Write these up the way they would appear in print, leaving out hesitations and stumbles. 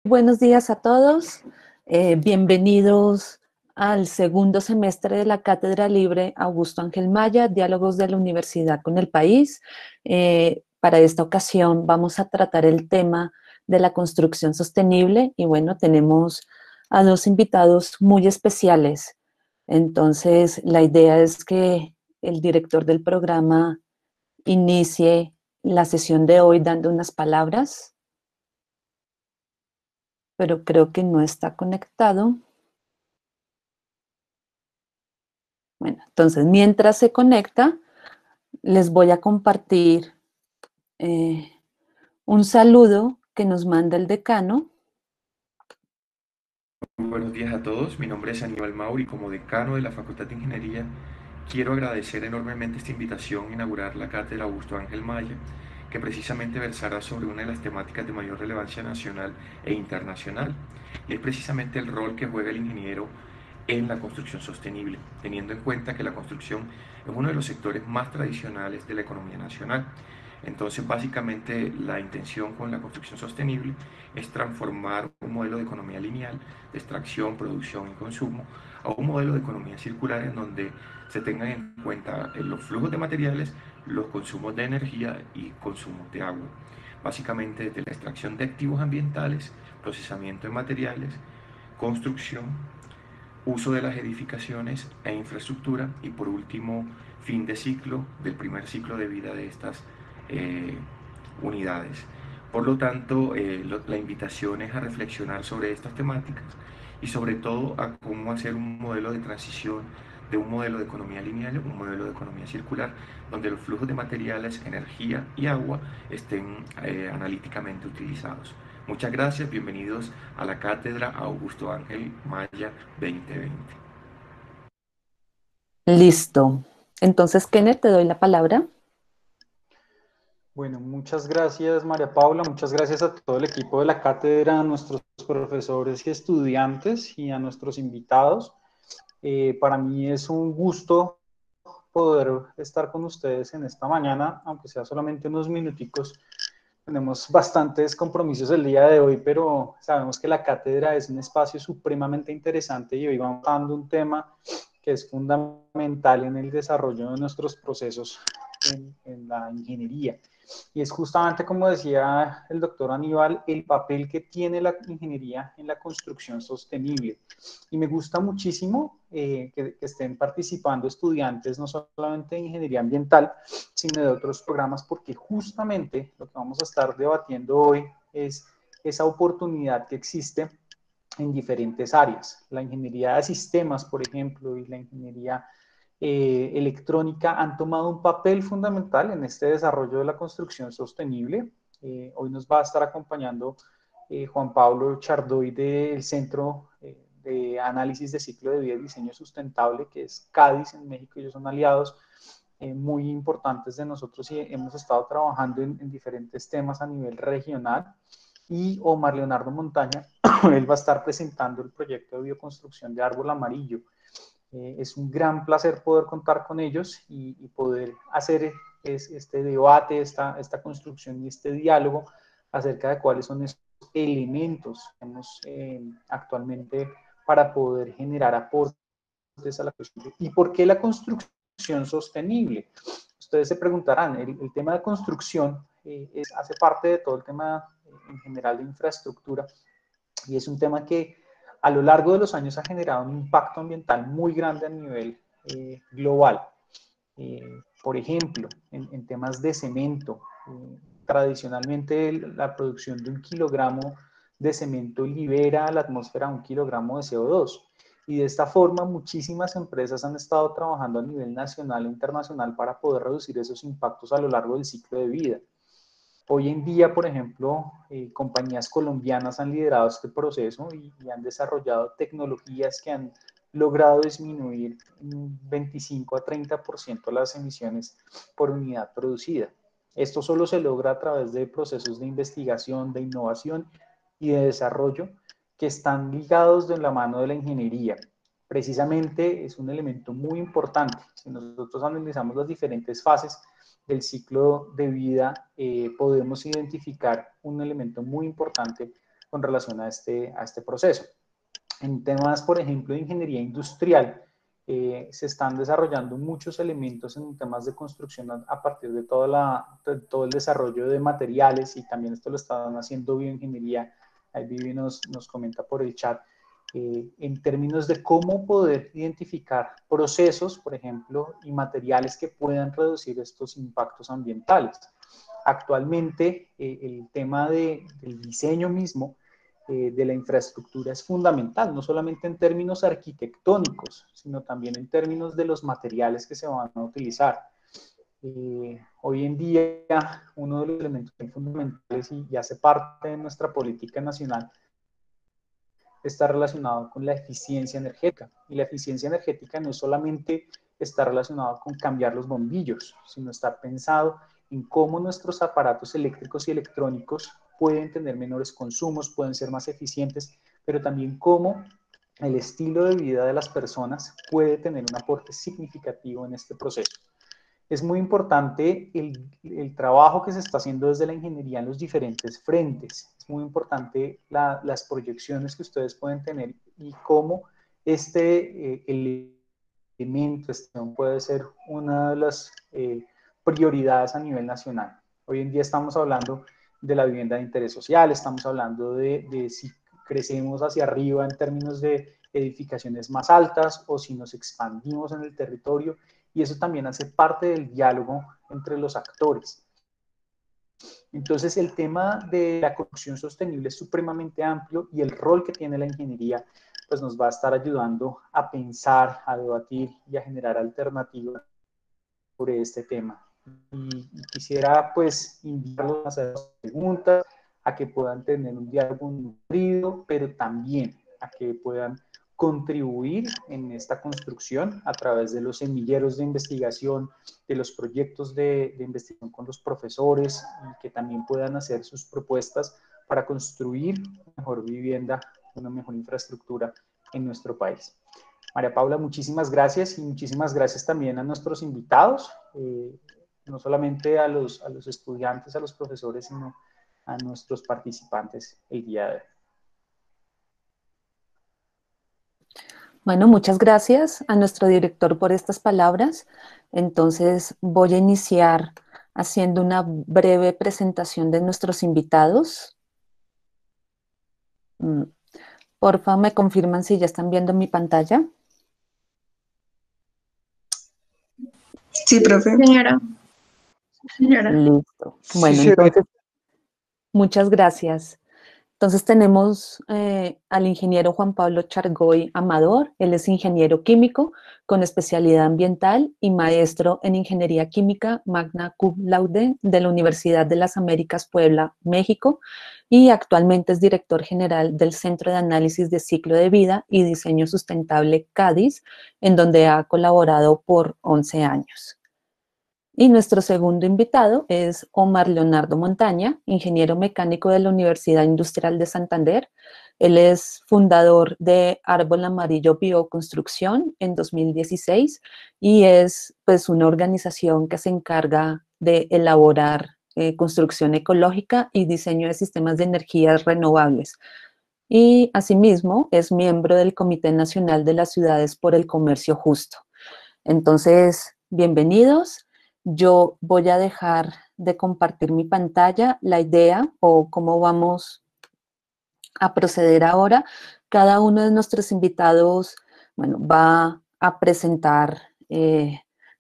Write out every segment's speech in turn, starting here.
Buenos días a todos. Bienvenidos al segundo semestre de la Cátedra Libre Augusto Ángel Maya, Diálogos de la Universidad con el País. Para esta ocasión vamos a tratar el tema de la construcción sostenible y bueno, tenemos a dos invitados muy especiales. Entonces, la idea es que el director del programa inicie la sesión de hoy dando unas palabras, pero creo que no está conectado. Bueno, entonces mientras se conecta, les voy a compartir eh, un saludo que nos manda el decano. Buenos días a todos, mi nombre es Aníbal Mauri y como decano de la Facultad de Ingeniería quiero agradecer enormemente esta invitación a inaugurar la cátedra Augusto Ángel Maya, que precisamente versará sobre una de las temáticas de mayor relevancia nacional e internacional, y es precisamente el rol que juega el ingeniero en la construcción sostenible, teniendo en cuenta que la construcción es uno de los sectores más tradicionales de la economía nacional. Entonces, básicamente, la intención con la construcción sostenible es transformar un modelo de economía lineal, de extracción, producción y consumo, a un modelo de economía circular en donde se tengan en cuenta los flujos de materiales, los consumos de energía y consumos de agua. Básicamente, desde la extracción de activos ambientales, procesamiento de materiales, construcción, uso de las edificaciones e infraestructura y por último fin de ciclo del primer ciclo de vida de estas eh, unidades. Por lo tanto, la invitación es a reflexionar sobre estas temáticas y sobre todo a cómo hacer un modelo de transición de un modelo de economía lineal a un modelo de economía circular, donde los flujos de materiales, energía y agua estén analíticamente utilizados. Muchas gracias, bienvenidos a la Cátedra Augusto Ángel Maya 2020. Listo. Entonces, Kenneth, te doy la palabra. Bueno, muchas gracias María Paula, muchas gracias a todo el equipo de la cátedra, a nuestros profesores y estudiantes y a nuestros invitados. Para mí es un gusto poder estar con ustedes en esta mañana, aunque sea solamente unos minuticos. Tenemos bastantes compromisos el día de hoy, pero sabemos que la cátedra es un espacio supremamente interesante y hoy vamos dando un tema que es fundamental en el desarrollo de nuestros procesos en la ingeniería. Y es justamente, como decía el doctor Aníbal, el papel que tiene la ingeniería en la construcción sostenible. Y me gusta muchísimo que estén participando estudiantes no solamente de ingeniería ambiental, sino de otros programas, porque justamente lo que vamos a estar debatiendo hoy es esa oportunidad que existe en diferentes áreas. La ingeniería de sistemas, por ejemplo, y la ingeniería electrónica han tomado un papel fundamental en este desarrollo de la construcción sostenible. Hoy nos va a estar acompañando Juan Pablo Chardoy del Centro de Análisis de Ciclo de Vida y Diseño Sustentable, que es CADIS en México. Ellos son aliados muy importantes de nosotros y hemos estado trabajando en diferentes temas a nivel regional. Y Omar Leonardo Montaña, él va a estar presentando el proyecto de bioconstrucción de Árbol Amarillo. Es un gran placer poder contar con ellos y poder hacer este debate, esta construcción y este diálogo acerca de cuáles son esos elementos que tenemos actualmente para poder generar aportes a la construcción. ¿Y por qué la construcción sostenible? Ustedes se preguntarán, el tema de construcción hace parte de todo el tema en general de infraestructura y es un tema que a lo largo de los años ha generado un impacto ambiental muy grande a nivel global. Por ejemplo, en temas de cemento, tradicionalmente la producción de 1 kilogramo de cemento libera a la atmósfera 1 kilogramo de CO2. Y de esta forma, muchísimas empresas han estado trabajando a nivel nacional e internacional para poder reducir esos impactos a lo largo del ciclo de vida. Hoy en día, por ejemplo, compañías colombianas han liderado este proceso y han desarrollado tecnologías que han logrado disminuir un 25 a 30% las emisiones por unidad producida. Esto solo se logra a través de procesos de investigación, de innovación y de desarrollo que están ligados de la mano de la ingeniería. Precisamente es un elemento muy importante. Si nosotros analizamos las diferentes fases del ciclo de vida, podemos identificar un elemento muy importante con relación a este proceso. En temas, por ejemplo, de ingeniería industrial, se están desarrollando muchos elementos en temas de construcción a partir de todo el desarrollo de materiales, y también esto lo están haciendo bioingeniería. Ahí Vivi nos comenta por el chat, en términos de cómo poder identificar procesos, por ejemplo, y materiales que puedan reducir estos impactos ambientales. Actualmente, el tema del diseño mismo de la infraestructura es fundamental, no solamente en términos arquitectónicos, sino también en términos de los materiales que se van a utilizar. Hoy en día, uno de los elementos fundamentales y hace parte de nuestra política nacional está relacionado con la eficiencia energética. Y la eficiencia energética no solamente está relacionado con cambiar los bombillos, sino está pensado en cómo nuestros aparatos eléctricos y electrónicos pueden tener menores consumos, pueden ser más eficientes, pero también cómo el estilo de vida de las personas puede tener un aporte significativo en este proceso. Es muy importante el trabajo que se está haciendo desde la ingeniería en los diferentes frentes. Es muy importante las proyecciones que ustedes pueden tener y cómo este elemento puede ser una de las prioridades a nivel nacional. Hoy en día estamos hablando de la vivienda de interés social, estamos hablando de si crecemos hacia arriba en términos de edificaciones más altas o si nos expandimos en el territorio, y eso también hace parte del diálogo entre los actores. Entonces, el tema de la construcción sostenible es supremamente amplio, y el rol que tiene la ingeniería pues nos va a estar ayudando a pensar, a debatir y a generar alternativas sobre este tema. Y quisiera pues invitarlos a hacer preguntas, a que puedan tener un diálogo nutrido, pero también a que puedan contribuir en esta construcción a través de los semilleros de investigación, de los proyectos de investigación con los profesores, y que también puedan hacer sus propuestas para construir una mejor vivienda, una mejor infraestructura en nuestro país. María Paula, muchísimas gracias, y muchísimas gracias también a nuestros invitados, no solamente a los estudiantes, a los profesores, sino a nuestros participantes el día de hoy. Bueno, muchas gracias a nuestro director por estas palabras. Entonces voy a iniciar haciendo una breve presentación de nuestros invitados. Porfa, me confirman si ya están viendo mi pantalla. Sí, profe. Señora. Listo. Bueno, Sí, entonces, muchas gracias. Entonces tenemos al ingeniero Juan Pablo Chargoy Amador. Él es ingeniero químico con especialidad ambiental y maestro en ingeniería química magna cum laude de la Universidad de las Américas Puebla, México, y actualmente es director general del Centro de Análisis de Ciclo de Vida y Diseño Sustentable CADIS, en donde ha colaborado por 11 años. Y nuestro segundo invitado es Omar Leonardo Montaña, ingeniero mecánico de la Universidad Industrial de Santander. Él es fundador de Árbol Amarillo Bioconstrucción en 2016, y es pues una organización que se encarga de elaborar construcción ecológica y diseño de sistemas de energías renovables. Y asimismo es miembro del Comité Nacional de las Ciudades por el Comercio Justo. Entonces, bienvenidos. Yo voy a dejar de compartir mi pantalla. La idea o cómo vamos a proceder ahora, cada uno de nuestros invitados, bueno, va a presentar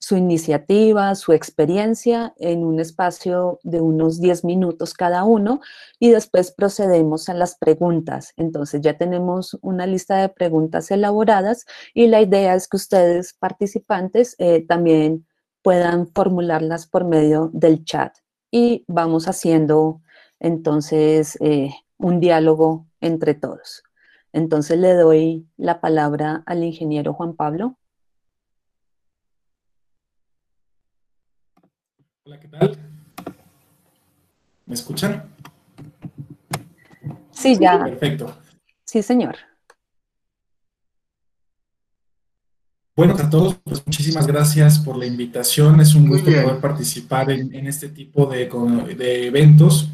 su iniciativa, su experiencia en un espacio de unos 10 minutos cada uno, y después procedemos a las preguntas. Entonces ya tenemos una lista de preguntas elaboradas, y la idea es que ustedes, participantes, también puedan formularlas por medio del chat, y vamos haciendo entonces un diálogo entre todos. Entonces le doy la palabra al ingeniero Juan Pablo. Hola, ¿qué tal? ¿Me escuchan? Sí, ya. Perfecto. Sí, señor. Bueno, a todos, pues muchísimas gracias por la invitación. Es un gusto poder participar en este tipo de eventos.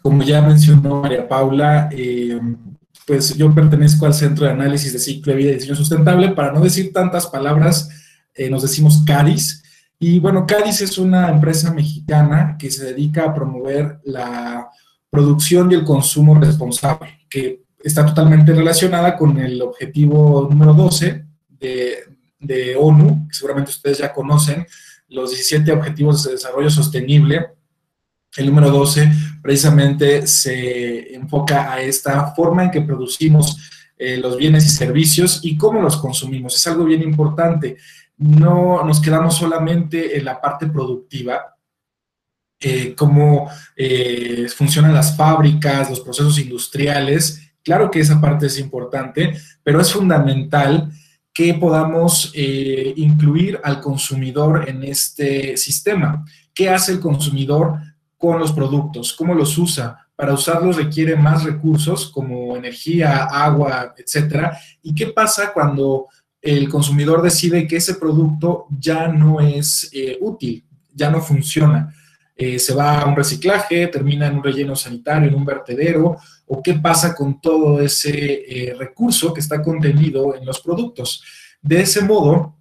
Como ya mencionó María Paula, pues yo pertenezco al Centro de Análisis de Ciclo de Vida y Diseño Sustentable. Para no decir tantas palabras, nos decimos CADIS. Y bueno, CADIS es una empresa mexicana que se dedica a promover la producción y el consumo responsable, que está totalmente relacionada con el objetivo número 12 de ONU, que seguramente ustedes ya conocen, los 17 Objetivos de Desarrollo Sostenible. El número 12 precisamente se enfoca a esta forma en que producimos los bienes y servicios y cómo los consumimos. Es algo bien importante. No nos quedamos solamente en la parte productiva, cómo funcionan las fábricas, los procesos industriales. Claro que esa parte es importante, pero es fundamental que podamos incluir al consumidor en este sistema. ¿Qué hace el consumidor con los productos? ¿Cómo los usa? Para usarlos requiere más recursos como energía, agua, etcétera. ¿Y qué pasa cuando el consumidor decide que ese producto ya no es útil, ya no funciona? Se va a un reciclaje, termina en un relleno sanitario, en un vertedero, o qué pasa con todo ese recurso que está contenido en los productos. De ese modo,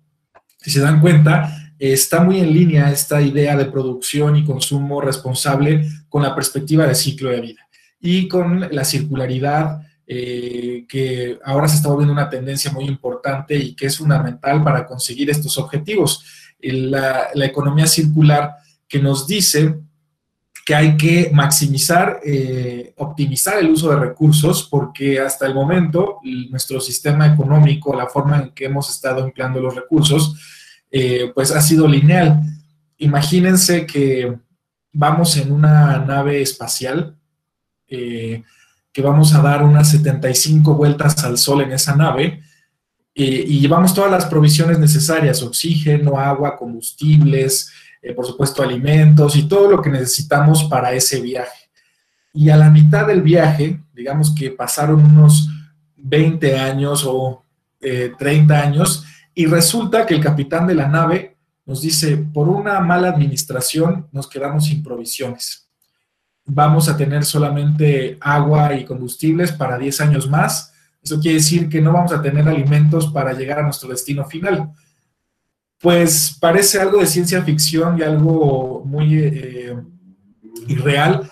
si se dan cuenta, está muy en línea esta idea de producción y consumo responsable con la perspectiva de ciclo de vida y con la circularidad, que ahora se está volviendo una tendencia muy importante y que es fundamental para conseguir estos objetivos. La economía circular, que nos dice que hay que maximizar, optimizar el uso de recursos, porque hasta el momento nuestro sistema económico, la forma en que hemos estado empleando los recursos, pues ha sido lineal. Imagínense que vamos en una nave espacial, que vamos a dar unas 75 vueltas al Sol en esa nave, y llevamos todas las provisiones necesarias: oxígeno, agua, combustibles, por supuesto alimentos y todo lo que necesitamos para ese viaje. Y a la mitad del viaje, digamos que pasaron unos 20 años o 30 años, y resulta que el capitán de la nave nos dice: por una mala administración nos quedamos sin provisiones. Vamos a tener solamente agua y combustibles para 10 años más. Eso quiere decir que no vamos a tener alimentos para llegar a nuestro destino final. Pues parece algo de ciencia ficción y algo muy irreal,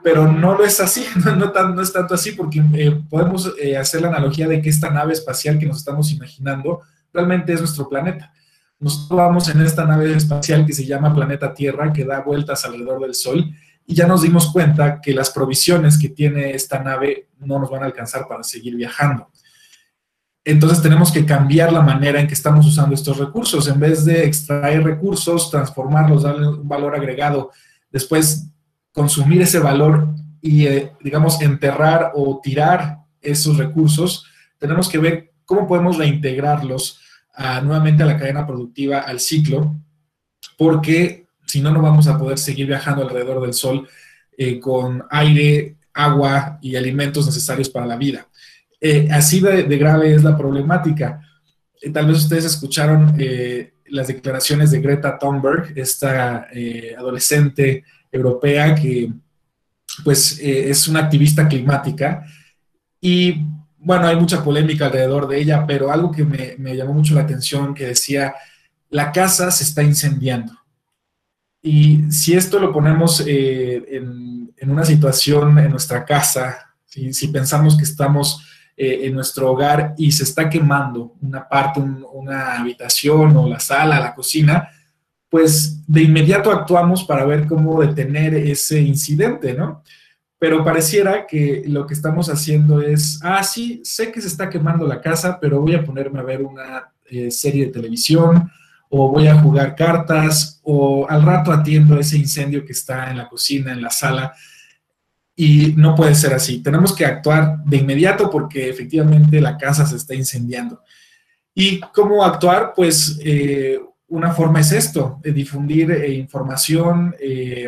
pero no lo es así, no es tanto así, porque podemos hacer la analogía de que esta nave espacial que nos estamos imaginando realmente es nuestro planeta. Nosotros vamos en esta nave espacial que se llama Planeta Tierra, que da vueltas alrededor del Sol, y ya nos dimos cuenta que las provisiones que tiene esta nave no nos van a alcanzar para seguir viajando. Entonces tenemos que cambiar la manera en que estamos usando estos recursos. En vez de extraer recursos, transformarlos, darle un valor agregado, después consumir ese valor y, digamos, enterrar o tirar esos recursos, tenemos que ver cómo podemos reintegrarlos nuevamente a la cadena productiva, al ciclo, porque si no, no vamos a poder seguir viajando alrededor del Sol con aire, agua y alimentos necesarios para la vida. Así de grave es la problemática. Tal vez ustedes escucharon las declaraciones de Greta Thunberg, esta adolescente europea que pues es una activista climática, y bueno, hay mucha polémica alrededor de ella, pero algo que me llamó mucho la atención, que decía: la casa se está incendiando. Y si esto lo ponemos en una situación en nuestra casa, si pensamos que estamos en nuestro hogar y se está quemando una parte, una habitación o la sala, la cocina, pues de inmediato actuamos para ver cómo detener ese incidente, ¿no? Pero pareciera que lo que estamos haciendo es: sí, sé que se está quemando la casa, pero voy a ponerme a ver una serie de televisión, o voy a jugar cartas, o al rato atiendo ese incendio que está en la cocina, en la sala. Y no puede ser así. Tenemos que actuar de inmediato porque efectivamente la casa se está incendiando. ¿Y cómo actuar? Pues una forma es esto, difundir información,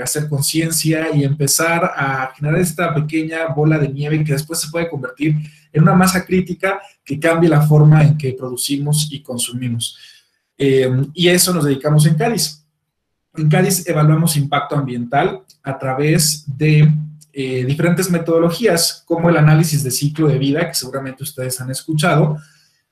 hacer conciencia y empezar a generar esta pequeña bola de nieve que después se puede convertir en una masa crítica que cambie la forma en que producimos y consumimos. Y a eso nos dedicamos en CADIS. En CADIS evaluamos impacto ambiental a través de diferentes metodologías, como el análisis de ciclo de vida, que seguramente ustedes han escuchado.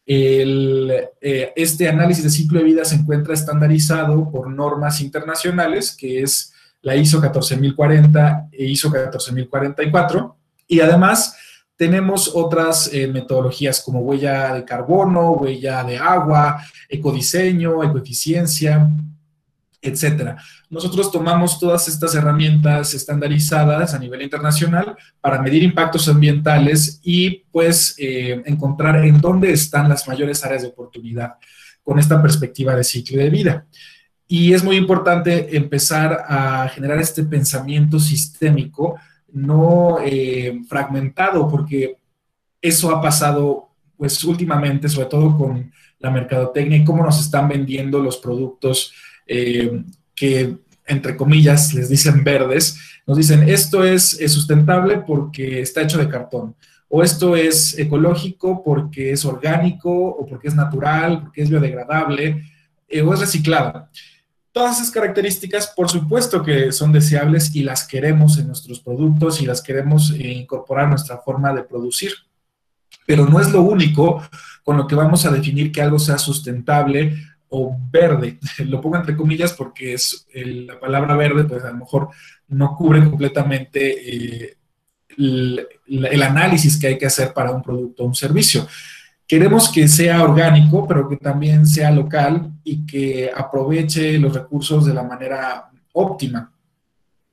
Este análisis de ciclo de vida se encuentra estandarizado por normas internacionales, que es la ISO 14040 e ISO 14044, y además tenemos otras metodologías como huella de carbono, huella de agua, ecodiseño, ecoeficiencia, etcétera. Nosotros tomamos todas estas herramientas estandarizadas a nivel internacional para medir impactos ambientales y pues encontrar en dónde están las mayores áreas de oportunidad con esta perspectiva de ciclo de vida. Y es muy importante empezar a generar este pensamiento sistémico, no fragmentado, porque eso ha pasado pues últimamente, sobre todo con la mercadotecnia y cómo nos están vendiendo los productos que, entre comillas, les dicen verdes. Nos dicen, esto es sustentable porque está hecho de cartón, o esto es ecológico porque es orgánico, o porque es natural, porque es biodegradable, o es reciclado. Todas esas características, por supuesto que son deseables y las queremos en nuestros productos y las queremos incorporar a nuestra forma de producir. Pero no es lo único con lo que vamos a definir que algo sea sustentable o verde. Lo pongo entre comillas porque es la palabra verde, pues a lo mejor no cubre completamente el análisis que hay que hacer para un producto o un servicio. Queremos que sea orgánico, pero que también sea local y que aproveche los recursos de la manera óptima.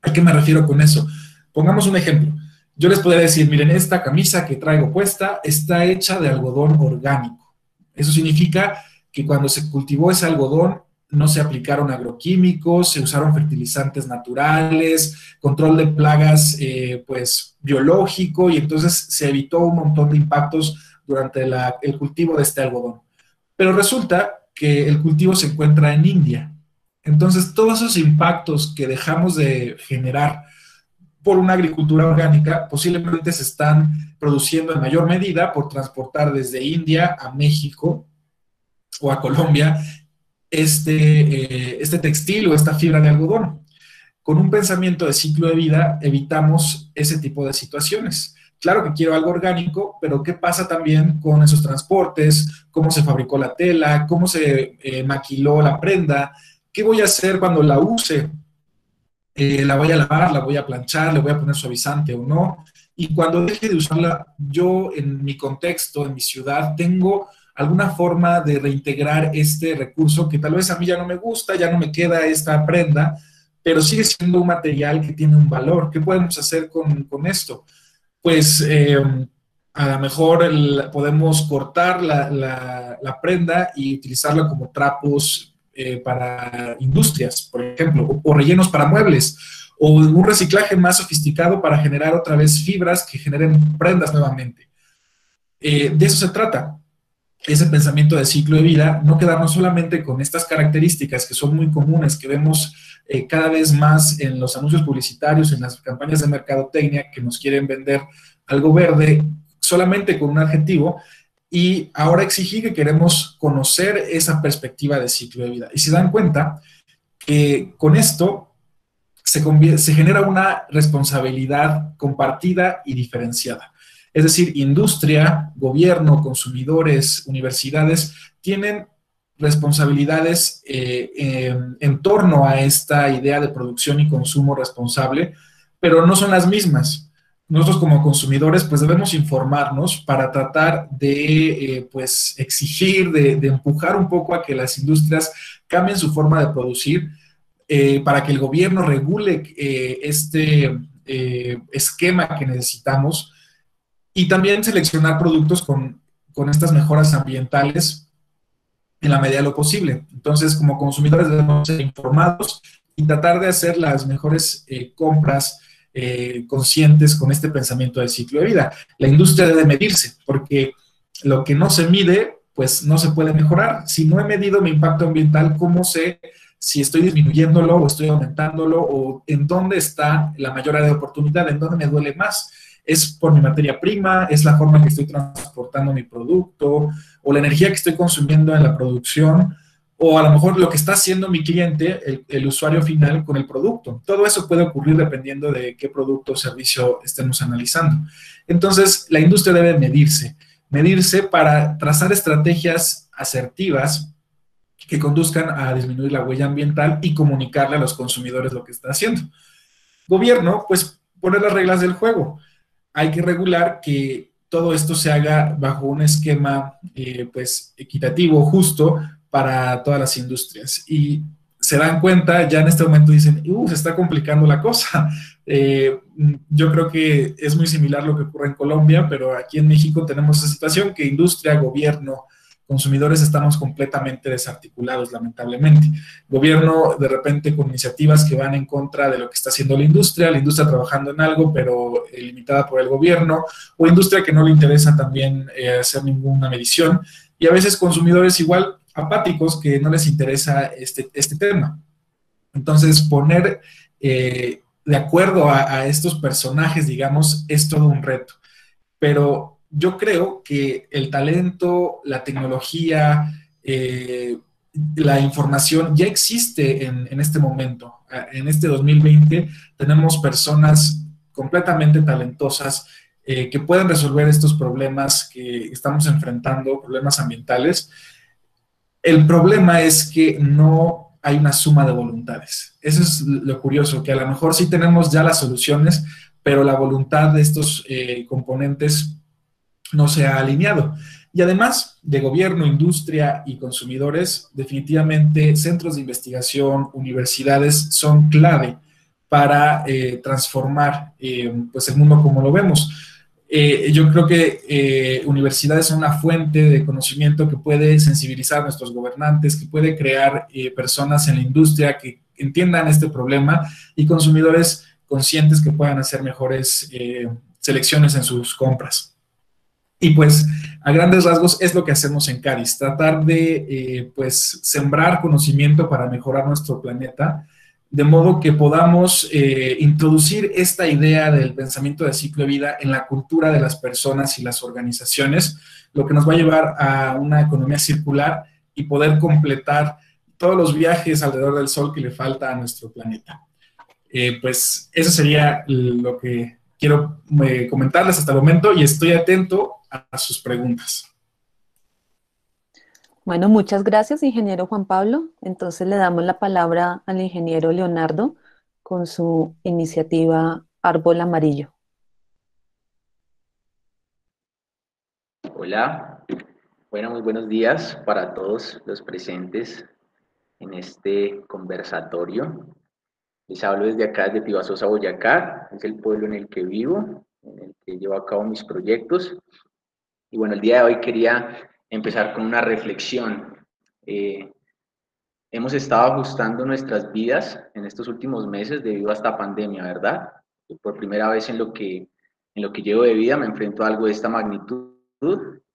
¿A qué me refiero con eso? Pongamos un ejemplo. Yo les podría decir, miren, esta camisa que traigo puesta está hecha de algodón orgánico. Eso significa que cuando se cultivó ese algodón no se aplicaron agroquímicos, se usaron fertilizantes naturales, control de plagas pues biológico, y entonces se evitó un montón de impactos durante el cultivo de este algodón. Pero resulta que el cultivo se encuentra en India. Entonces todos esos impactos que dejamos de generar por una agricultura orgánica posiblemente se están produciendo en mayor medida por transportar desde India a México o a Colombia este textil o esta fibra de algodón. Con un pensamiento de ciclo de vida evitamos ese tipo de situaciones. Claro que quiero algo orgánico, pero ¿qué pasa también con esos transportes? ¿Cómo se fabricó la tela? ¿Cómo se maquiló la prenda? ¿Qué voy a hacer cuando la use? ¿La voy a lavar? ¿La voy a planchar? ¿Le voy a poner suavizante o no? Y cuando deje de usarla, yo en mi contexto, en mi ciudad, tengo alguna forma de reintegrar este recurso que tal vez a mí ya no me gusta, ya no me queda esta prenda, pero sigue siendo un material que tiene un valor. ¿Qué podemos hacer con esto? Pues a lo mejor podemos cortar la prenda y utilizarla como trapos para industrias, por ejemplo, o rellenos para muebles, o un reciclaje más sofisticado para generar otra vez fibras que generen prendas nuevamente. De eso se trata, ese pensamiento de ciclo de vida, no quedarnos solamente con estas características que son muy comunes, que vemos cada vez más en los anuncios publicitarios, en las campañas de mercadotecnia que nos quieren vender algo verde solamente con un adjetivo, y ahora exigir que queremos conocer esa perspectiva de ciclo de vida. Y se dan cuenta que con esto se genera una responsabilidad compartida y diferenciada. Es decir, industria, gobierno, consumidores, universidades tienen responsabilidades en torno a esta idea de producción y consumo responsable, pero no son las mismas. Nosotros como consumidores pues debemos informarnos para tratar de pues exigir, de empujar un poco a que las industrias cambien su forma de producir, para que el gobierno regule este esquema que necesitamos, y también seleccionar productos con estas mejoras ambientales en la medida de lo posible. Entonces, como consumidores debemos ser informados y tratar de hacer las mejores compras conscientes con este pensamiento del ciclo de vida. La industria debe medirse, porque lo que no se mide, pues no se puede mejorar. Si no he medido mi impacto ambiental, ¿cómo sé si estoy disminuyéndolo o estoy aumentándolo, o en dónde está la mayor área de oportunidad, en dónde me duele más? ¿Es por mi materia prima? ¿Es la forma en que estoy transportando mi producto? ¿O la energía que estoy consumiendo en la producción? o a lo mejor lo que está haciendo mi cliente, el usuario final, con el producto. Todo eso puede ocurrir dependiendo de qué producto o servicio estemos analizando. Entonces, la industria debe medirse para trazar estrategias asertivas que conduzcan a disminuir la huella ambiental y comunicarle a los consumidores lo que está haciendo. Gobierno, pues poner las reglas del juego. Hay que regular que todo esto se haga bajo un esquema pues equitativo, justo para todas las industrias. Y se dan cuenta, ya en este momento dicen, se está complicando la cosa. Yo creo que es muy similar lo que ocurre en Colombia, pero aquí en México tenemos esa situación que industria, gobierno, consumidores estamos completamente desarticulados, lamentablemente. Gobierno de repente con iniciativas que van en contra de lo que está haciendo la industria trabajando en algo, pero limitada por el gobierno, o industria que no le interesa también hacer ninguna medición, y a veces consumidores igual apáticos que no les interesa este tema. Entonces, poner de acuerdo a estos personajes, digamos, es todo un reto. Pero yo creo que el talento, la tecnología, la información ya existe en este momento. En este 2020 tenemos personas completamente talentosas que pueden resolver estos problemas que estamos enfrentando, problemas ambientales. El problema es que no hay una suma de voluntades. Eso es lo curioso, que a lo mejor sí tenemos ya las soluciones, pero la voluntad de estos componentes no se ha alineado. Y además de gobierno, industria y consumidores, definitivamente centros de investigación, universidades son clave para transformar pues el mundo como lo vemos. Yo creo que universidades son una fuente de conocimiento que puede sensibilizar a nuestros gobernantes, que puede crear personas en la industria que entiendan este problema y consumidores conscientes que puedan hacer mejores selecciones en sus compras. Y pues, a grandes rasgos, es lo que hacemos en Caris, tratar de, pues, sembrar conocimiento para mejorar nuestro planeta, de modo que podamos introducir esta idea del pensamiento de ciclo de vida en la cultura de las personas y las organizaciones, lo que nos va a llevar a una economía circular y poder completar todos los viajes alrededor del Sol que le falta a nuestro planeta. Pues, eso sería lo que quiero comentarles hasta el momento y estoy atento a sus preguntas. Bueno, muchas gracias, ingeniero Juan Pablo. Entonces le damos la palabra al ingeniero Leonardo con su iniciativa Árbol Amarillo. Hola, bueno, muy buenos días para todos los presentes en este conversatorio. Les hablo desde acá, desde Tibasosa, Boyacá, es el pueblo en el que vivo, en el que llevo a cabo mis proyectos. Y bueno, el día de hoy quería empezar con una reflexión. Hemos estado ajustando nuestras vidas en estos últimos meses debido a esta pandemia, ¿verdad? Por primera vez en lo que llevo de vida me enfrento a algo de esta magnitud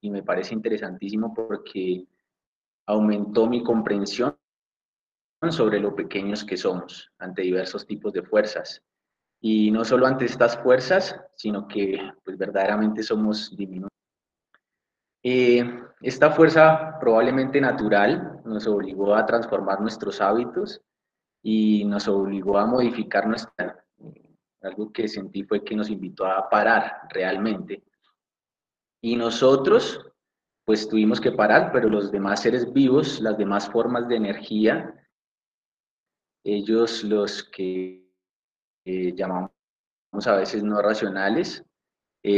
y me parece interesantísimo porque aumentó mi comprensión sobre lo pequeños que somos ante diversos tipos de fuerzas. Y no solo ante estas fuerzas, sino que pues verdaderamente somos diminutos. Esta fuerza probablemente natural nos obligó a transformar nuestros hábitos y nos obligó a modificar nuestra... Algo que sentí fue que nos invitó a parar realmente. Y nosotros, pues tuvimos que parar, pero los demás seres vivos, las demás formas de energía, ellos los que llamamos a veces no racionales,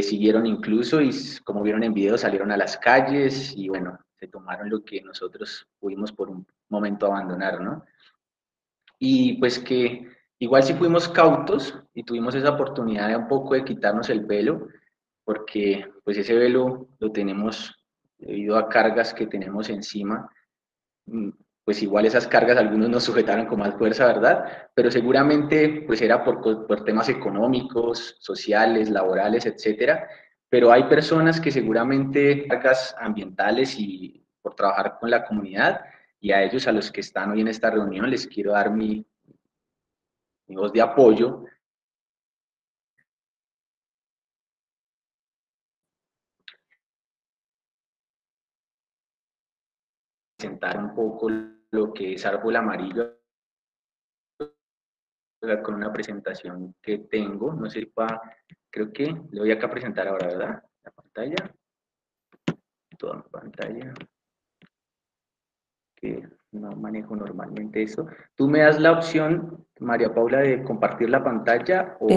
siguieron incluso y como vieron en video salieron a las calles y bueno, se tomaron lo que nosotros pudimos por un momento abandonar, ¿no? Y pues que igual sí fuimos cautos y tuvimos esa oportunidad de un poco de quitarnos el velo, porque pues ese velo lo tenemos debido a cargas que tenemos encima, pues igual esas cargas algunos nos sujetaron con más fuerza, ¿verdad? Pero seguramente pues era por temas económicos, sociales, laborales, etcétera, pero hay personas que seguramente cargas ambientales y por trabajar con la comunidad, y a ellos, a los que están hoy en esta reunión, les quiero dar mi voz de apoyo. Presentar un poco lo que es árbol amarillo con una presentación que tengo, no sé si creo que le voy acá a presentar ahora, ¿verdad? La pantalla, toda mi pantalla, que no manejo normalmente eso. ¿Tú me das la opción, María Paula, de compartir la pantalla o...?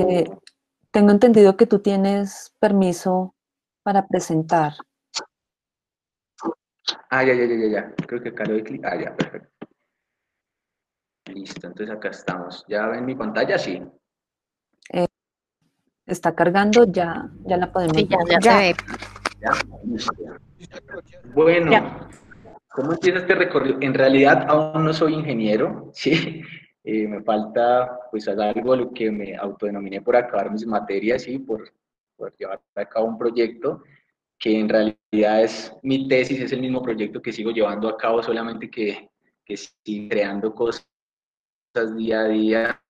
Tengo entendido que tú tienes permiso para presentar. Ya. Creo que acá le doy clic. Ya, perfecto. Listo, entonces acá estamos. ¿Ya ven mi pantalla? Sí. Está cargando, ya la podemos Sí, ver. ya se ve. ¿Ya? Listo. Bueno, Ya. ¿cómo empieza este recorrido? En realidad aún no soy ingeniero, ¿sí? Me falta pues algo a lo que me autodenominé por acabar mis materias y por llevar a cabo un proyecto que en realidad es mi tesis, es el mismo proyecto que sigo llevando a cabo, solamente que sigo creando cosas día a día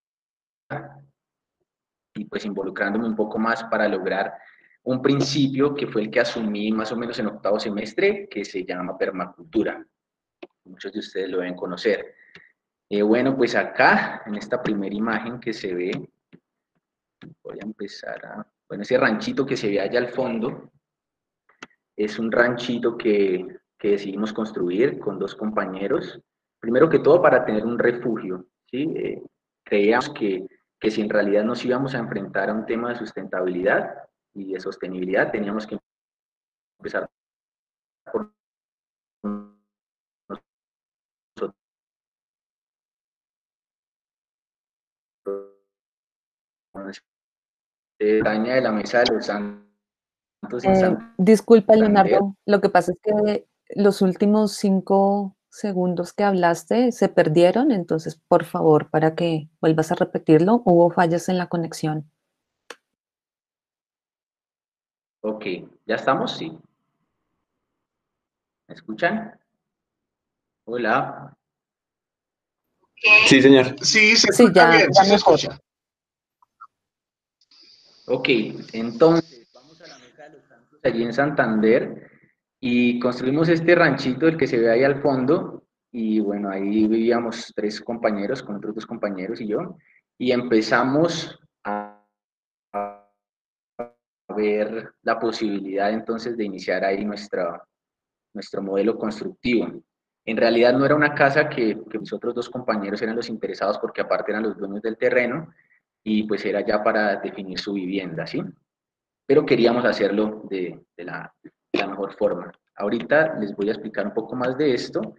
y pues involucrándome un poco más para lograr un principio que fue el que asumí más o menos en octavo semestre, que se llama permacultura. Muchos de ustedes lo deben conocer. Bueno, pues acá, en esta primera imagen que se ve, voy a empezar a... Bueno, ese ranchito que se ve allá al fondo, es un ranchito que decidimos construir con dos compañeros, primero que todo para tener un refugio, ¿sí? Creíamos que si en realidad nos íbamos a enfrentar a un tema de sustentabilidad y de sostenibilidad, teníamos que empezar por nosotros. Daña de la mesa de los santos en Santander. Disculpa, Leonardo, lo que pasa es que los últimos 5 segundos que hablaste se perdieron, entonces, por favor, para que vuelvas a repetirlo, hubo fallas en la conexión. Ok, ¿ya estamos? Sí. ¿Me escuchan? Hola. Sí, señor. Sí, se Sí, escucha bien, sí se mejor. escucha. Ok, entonces vamos a la mesa de los santos allí en Santander y construimos este ranchito, el que se ve ahí al fondo, y bueno, ahí vivíamos 3 compañeros, con otros 2 compañeros y yo, y empezamos a ver la posibilidad entonces de iniciar ahí nuestro modelo constructivo. En realidad no era una casa que mis otros 2 compañeros eran los interesados porque aparte eran los dueños del terreno y pues era ya para definir su vivienda, ¿sí? Pero queríamos hacerlo de la mejor forma. Ahorita les voy a explicar un poco más de esto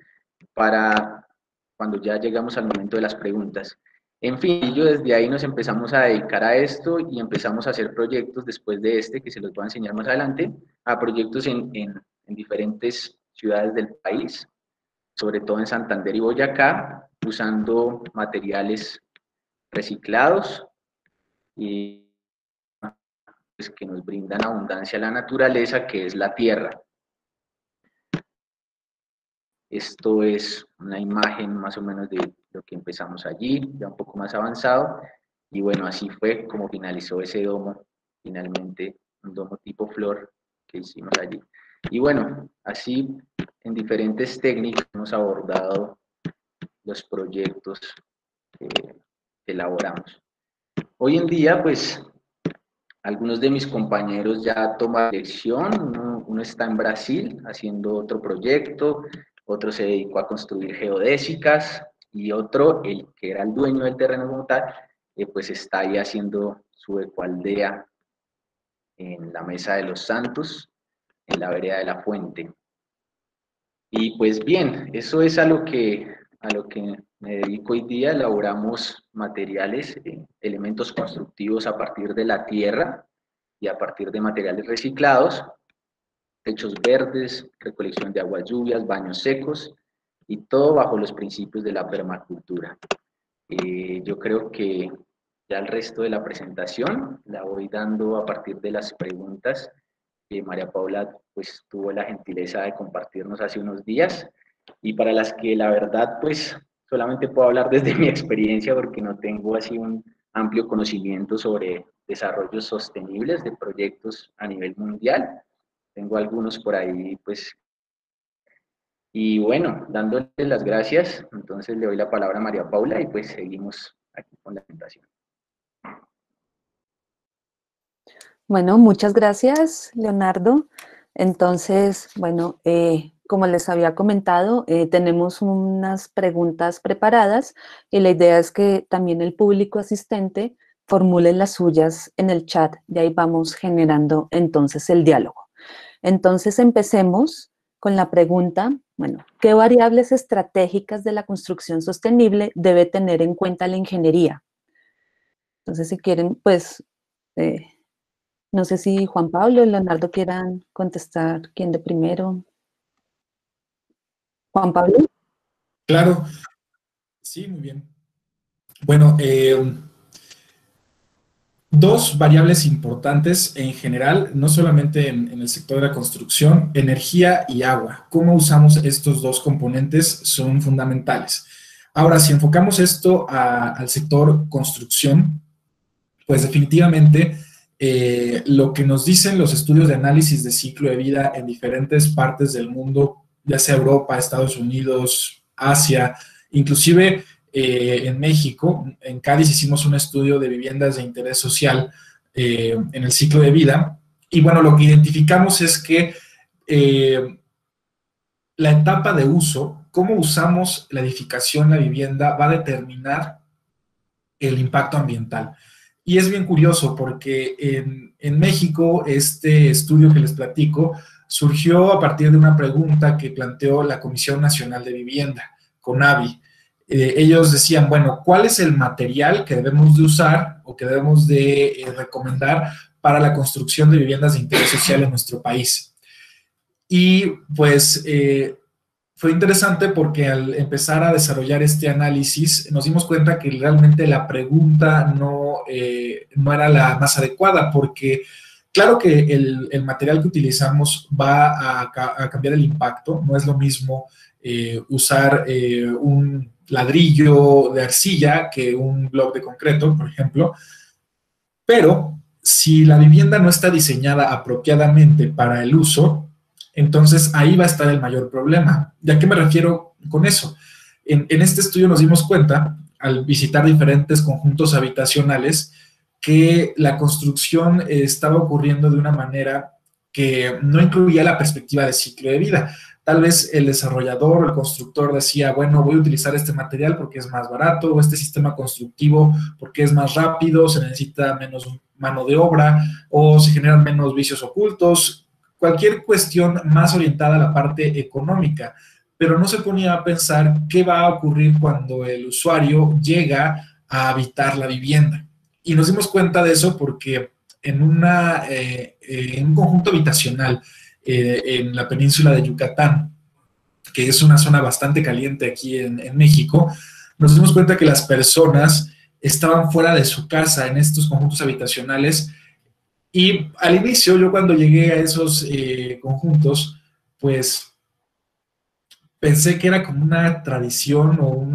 para cuando ya llegamos al momento de las preguntas. En fin, yo desde ahí nos empezamos a dedicar a esto y empezamos a hacer proyectos después de este, que se los voy a enseñar más adelante, a proyectos en diferentes ciudades del país, sobre todo en Santander y Boyacá, usando materiales reciclados y pues, que nos brindan abundancia a la naturaleza, que es la tierra. Esto es una imagen más o menos de lo que empezamos allí, ya un poco más avanzado, y bueno, así fue como finalizó ese domo, finalmente un domo tipo flor que hicimos allí. Y bueno, así en diferentes técnicas hemos abordado los proyectos que elaboramos. Hoy en día, pues, algunos de mis compañeros ya toman dirección, uno está en Brasil haciendo otro proyecto, otro se dedicó a construir geodésicas y otro, el que era el dueño del terreno como tal, pues está ahí haciendo su ecoaldea en la Mesa de los Santos, en la vereda de la Fuente. Y pues bien, eso es a lo que me dedico hoy día. Elaboramos materiales, elementos constructivos a partir de la tierra y a partir de materiales reciclados, techos verdes, recolección de aguas lluvias, baños secos y todo bajo los principios de la permacultura. Yo creo que ya el resto de la presentación la voy dando a partir de las preguntas que María Paula pues tuvo la gentileza de compartirnos hace unos días y para las que la verdad pues solamente puedo hablar desde mi experiencia porque no tengo así un amplio conocimiento sobre desarrollos sostenibles de proyectos a nivel mundial. Tengo algunos por ahí pues Y bueno, dándole las gracias, entonces le doy la palabra a María Paula y pues seguimos aquí con la presentación. Bueno, muchas gracias, Leonardo. Entonces, bueno, como les había comentado, tenemos unas preguntas preparadas y la idea es que también el público asistente formule las suyas en el chat y ahí vamos generando entonces el diálogo. Entonces, empecemos con la pregunta, bueno, ¿qué variables estratégicas de la construcción sostenible debe tener en cuenta la ingeniería? Entonces, si quieren, pues, no sé si Juan Pablo o Leonardo quieran contestar. ¿Quién de primero? Juan Pablo. Claro, sí, muy bien. Bueno, dos variables importantes en general, no solamente en el sector de la construcción, energía y agua. Cómo usamos estos dos componentes son fundamentales. Ahora, si enfocamos esto al sector construcción, pues definitivamente lo que nos dicen los estudios de análisis de ciclo de vida en diferentes partes del mundo, ya sea Europa, Estados Unidos, Asia, inclusive en México, en Cádiz hicimos un estudio de viviendas de interés social en el ciclo de vida, y bueno, lo que identificamos es que la etapa de uso, cómo usamos la edificación, la vivienda, va a determinar el impacto ambiental. Y es bien curioso porque en México este estudio que les platico surgió a partir de una pregunta que planteó la Comisión Nacional de Vivienda, CONAVI. Ellos decían, bueno, ¿cuál es el material que debemos de usar o que debemos de recomendar para la construcción de viviendas de interés social en nuestro país? Y pues fue interesante porque al empezar a desarrollar este análisis nos dimos cuenta que realmente la pregunta no era la más adecuada, porque claro que el material que utilizamos va a cambiar el impacto. No es lo mismo usar un ladrillo de arcilla que un bloque de concreto, por ejemplo, pero si la vivienda no está diseñada apropiadamente para el uso, entonces ahí va a estar el mayor problema. ¿Y a qué me refiero con eso? En este estudio nos dimos cuenta, al visitar diferentes conjuntos habitacionales, que la construcción estaba ocurriendo de una manera que no incluía la perspectiva de ciclo de vida. Tal vez el desarrollador o el constructor decía, bueno, voy a utilizar este material porque es más barato, o este sistema constructivo porque es más rápido, se necesita menos mano de obra, o se generan menos vicios ocultos, cualquier cuestión más orientada a la parte económica, pero no se ponía a pensar qué va a ocurrir cuando el usuario llega a habitar la vivienda. Y nos dimos cuenta de eso porque en un conjunto habitacional en la península de Yucatán, que es una zona bastante caliente aquí en México, nos dimos cuenta que las personas estaban fuera de su casa en estos conjuntos habitacionales. Y al inicio, yo cuando llegué a esos conjuntos, pues pensé que era como una tradición o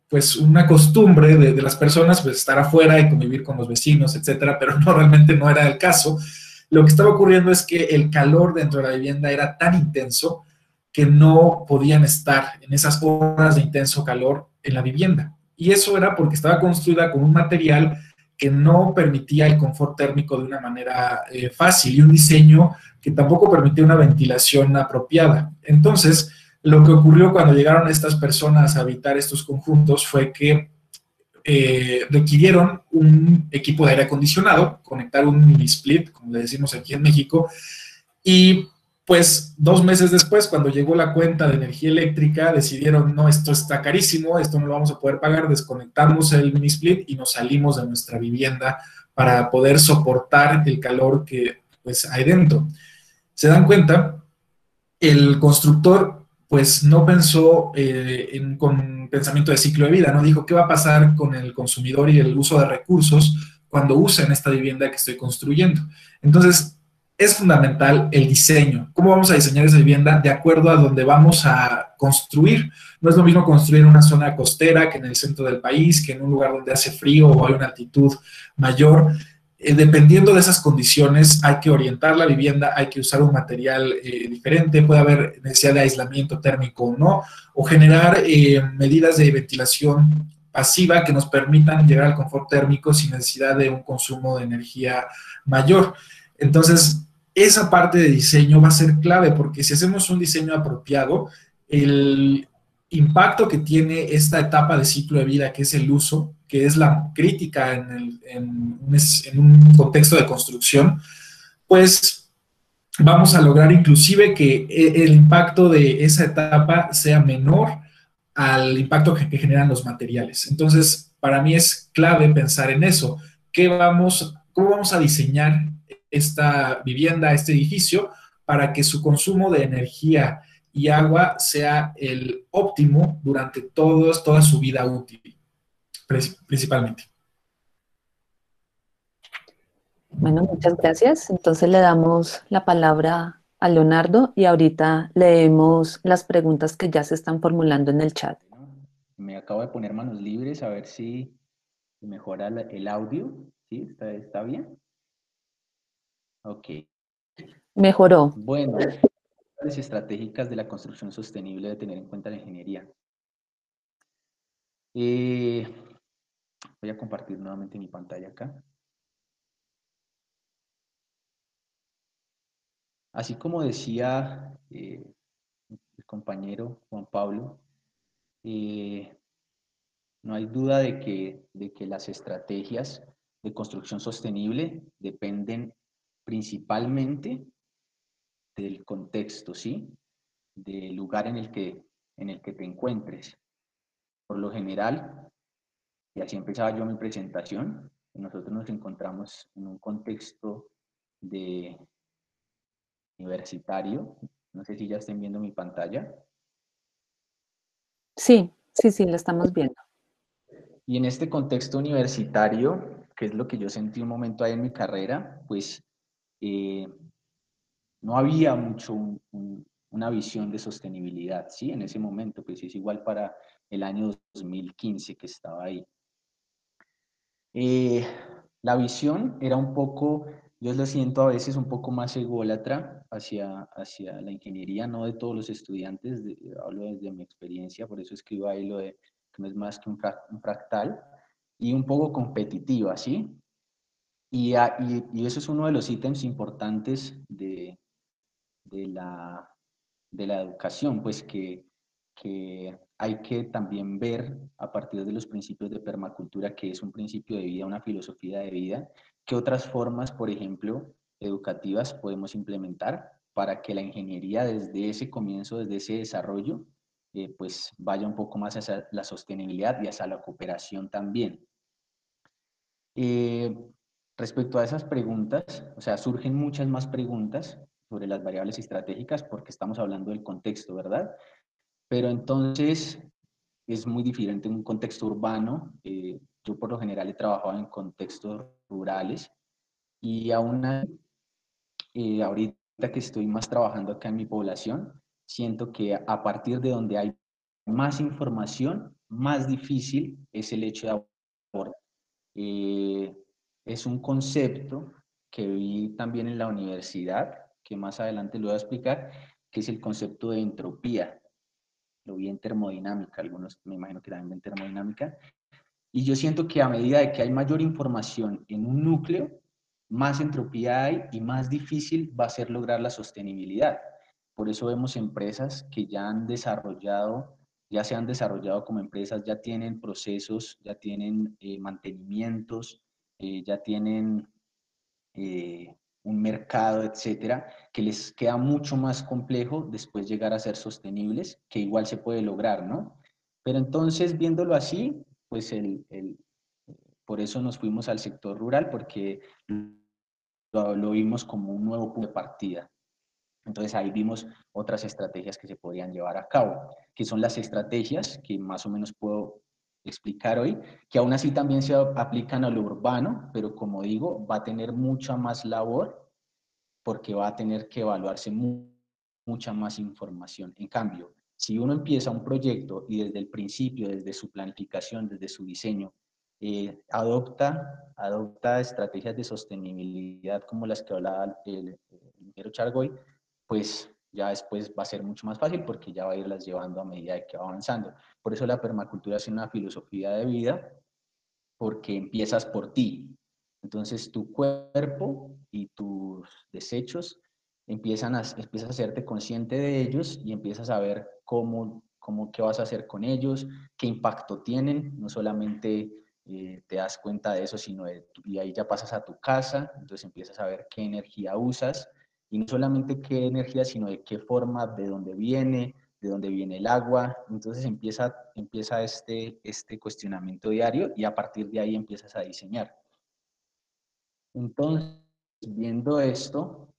pues una costumbre de las personas, pues estar afuera y convivir con los vecinos, etcétera, pero no, realmente no era el caso. Lo que estaba ocurriendo es que el calor dentro de la vivienda era tan intenso que no podían estar en esas horas de intenso calor en la vivienda. Y eso era porque estaba construida con un material que no permitía el confort térmico de una manera fácil y un diseño que tampoco permitía una ventilación apropiada. Entonces, lo que ocurrió cuando llegaron estas personas a habitar estos conjuntos fue que requirieron un equipo de aire acondicionado, conectar un mini split, como le decimos aquí en México, y pues 2 meses después, cuando llegó la cuenta de energía eléctrica, decidieron, no, esto está carísimo, esto no lo vamos a poder pagar, desconectamos el mini split y nos salimos de nuestra vivienda para poder soportar el calor que pues hay dentro. ¿Se dan cuenta? El constructor pues no pensó con pensamiento de ciclo de vida, no dijo qué va a pasar con el consumidor y el uso de recursos cuando usen esta vivienda que estoy construyendo. Entonces, es fundamental el diseño. ¿Cómo vamos a diseñar esa vivienda? De acuerdo a donde vamos a construir. No es lo mismo construir en una zona costera que en el centro del país, que en un lugar donde hace frío o hay una altitud mayor. dependiendo de esas condiciones, hay que orientar la vivienda, hay que usar un material diferente, puede haber necesidad de aislamiento térmico o no, o generar medidas de ventilación pasiva que nos permitan llegar al confort térmico sin necesidad de un consumo de energía mayor. Entonces, esa parte de diseño va a ser clave, porque si hacemos un diseño apropiado, el impacto que tiene esta etapa de ciclo de vida, que es el uso, que es la crítica en un contexto de construcción, pues vamos a lograr inclusive que el impacto de esa etapa sea menor al impacto que generan los materiales. Entonces, para mí es clave pensar en eso. ¿Cómo vamos a diseñar esta vivienda, este edificio, para que su consumo de energía y agua sea el óptimo durante toda su vida útil, principalmente? Bueno, muchas gracias. Entonces le damos la palabra a Leonardo y ahorita leemos las preguntas que ya se están formulando en el chat. Me acabo de poner manos libres a ver si mejora el audio. ¿Sí? ¿Está bien? Ok. Mejoró. Bueno, las estratégicas de la construcción sostenible de tener en cuenta la ingeniería. Voy a compartir nuevamente mi pantalla acá. Así como decía el compañero Juan Pablo, no hay duda de que las estrategias de construcción sostenible dependen principalmente del contexto, ¿sí? Del lugar en el que te encuentres. Por lo general, y así empezaba yo mi presentación, nosotros nos encontramos en un contexto de universitario. No sé si ya estén viendo mi pantalla. Sí, la estamos viendo. Y en este contexto universitario, que es lo que yo sentí un momento ahí en mi carrera, pues no había mucho una visión de sostenibilidad, ¿sí? En ese momento, pues es igual para el año 2015 que estaba ahí. La visión era un poco, yo lo siento a veces un poco más ególatra hacia la ingeniería, no de todos los estudiantes, hablo desde mi experiencia, por eso escribo ahí lo de que no es más que un fractal, y un poco competitiva, ¿sí? Y eso es uno de los ítems importantes de la educación, pues que hay que también ver a partir de los principios de permacultura, que es un principio de vida, una filosofía de vida, qué otras formas, por ejemplo, educativas podemos implementar para que la ingeniería desde ese comienzo, desde ese desarrollo, pues vaya un poco más hacia la sostenibilidad y hacia la cooperación también. Respecto a esas preguntas, o sea, surgen muchas más preguntas sobre las variables estratégicas porque estamos hablando del contexto, ¿verdad? Pero entonces es muy diferente en un contexto urbano. Yo por lo general he trabajado en contextos rurales y aún ahorita que estoy más trabajando acá en mi población, siento que a partir de donde hay más información, más difícil es el hecho de abordar. Es un concepto que vi también en la universidad, que más adelante lo voy a explicar, que es el concepto de entropía. Lo vi en termodinámica, algunos me imagino que también ven termodinámica. Y yo siento que a medida de que hay mayor información en un núcleo, más entropía hay y más difícil va a ser lograr la sostenibilidad. Por eso vemos empresas que ya se han desarrollado como empresas, ya tienen procesos, ya tienen mantenimientos, ya tienen un mercado, etcétera, que les queda mucho más complejo después llegar a ser sostenibles, que igual se puede lograr, ¿no? Pero entonces, viéndolo así, pues por eso nos fuimos al sector rural, porque lo vimos como un nuevo punto de partida. Entonces ahí vimos otras estrategias que se podrían llevar a cabo, que son las estrategias que más o menos puedo explicar hoy, que aún así también se aplican a lo urbano, pero como digo, va a tener mucha más labor porque va a tener que evaluarse mucha más información. En cambio, si uno empieza un proyecto y desde el principio, desde su planificación, desde su diseño, adopta estrategias de sostenibilidad como las que hablaba el ingeniero Chargoy, pues ya después va a ser mucho más fácil porque ya va a irlas llevando a medida que va avanzando. Por eso la permacultura es una filosofía de vida, porque empiezas por ti. Entonces tu cuerpo y tus desechos empiezas a hacerte consciente de ellos y empiezas a ver qué vas a hacer con ellos, qué impacto tienen, no solamente te das cuenta de eso, y ahí ya pasas a tu casa, entonces empiezas a ver qué energía usas, y no solamente qué energía, sino de qué forma, de dónde viene el agua. Entonces empieza este cuestionamiento diario y a partir de ahí empiezas a diseñar. Entonces, viendo esto,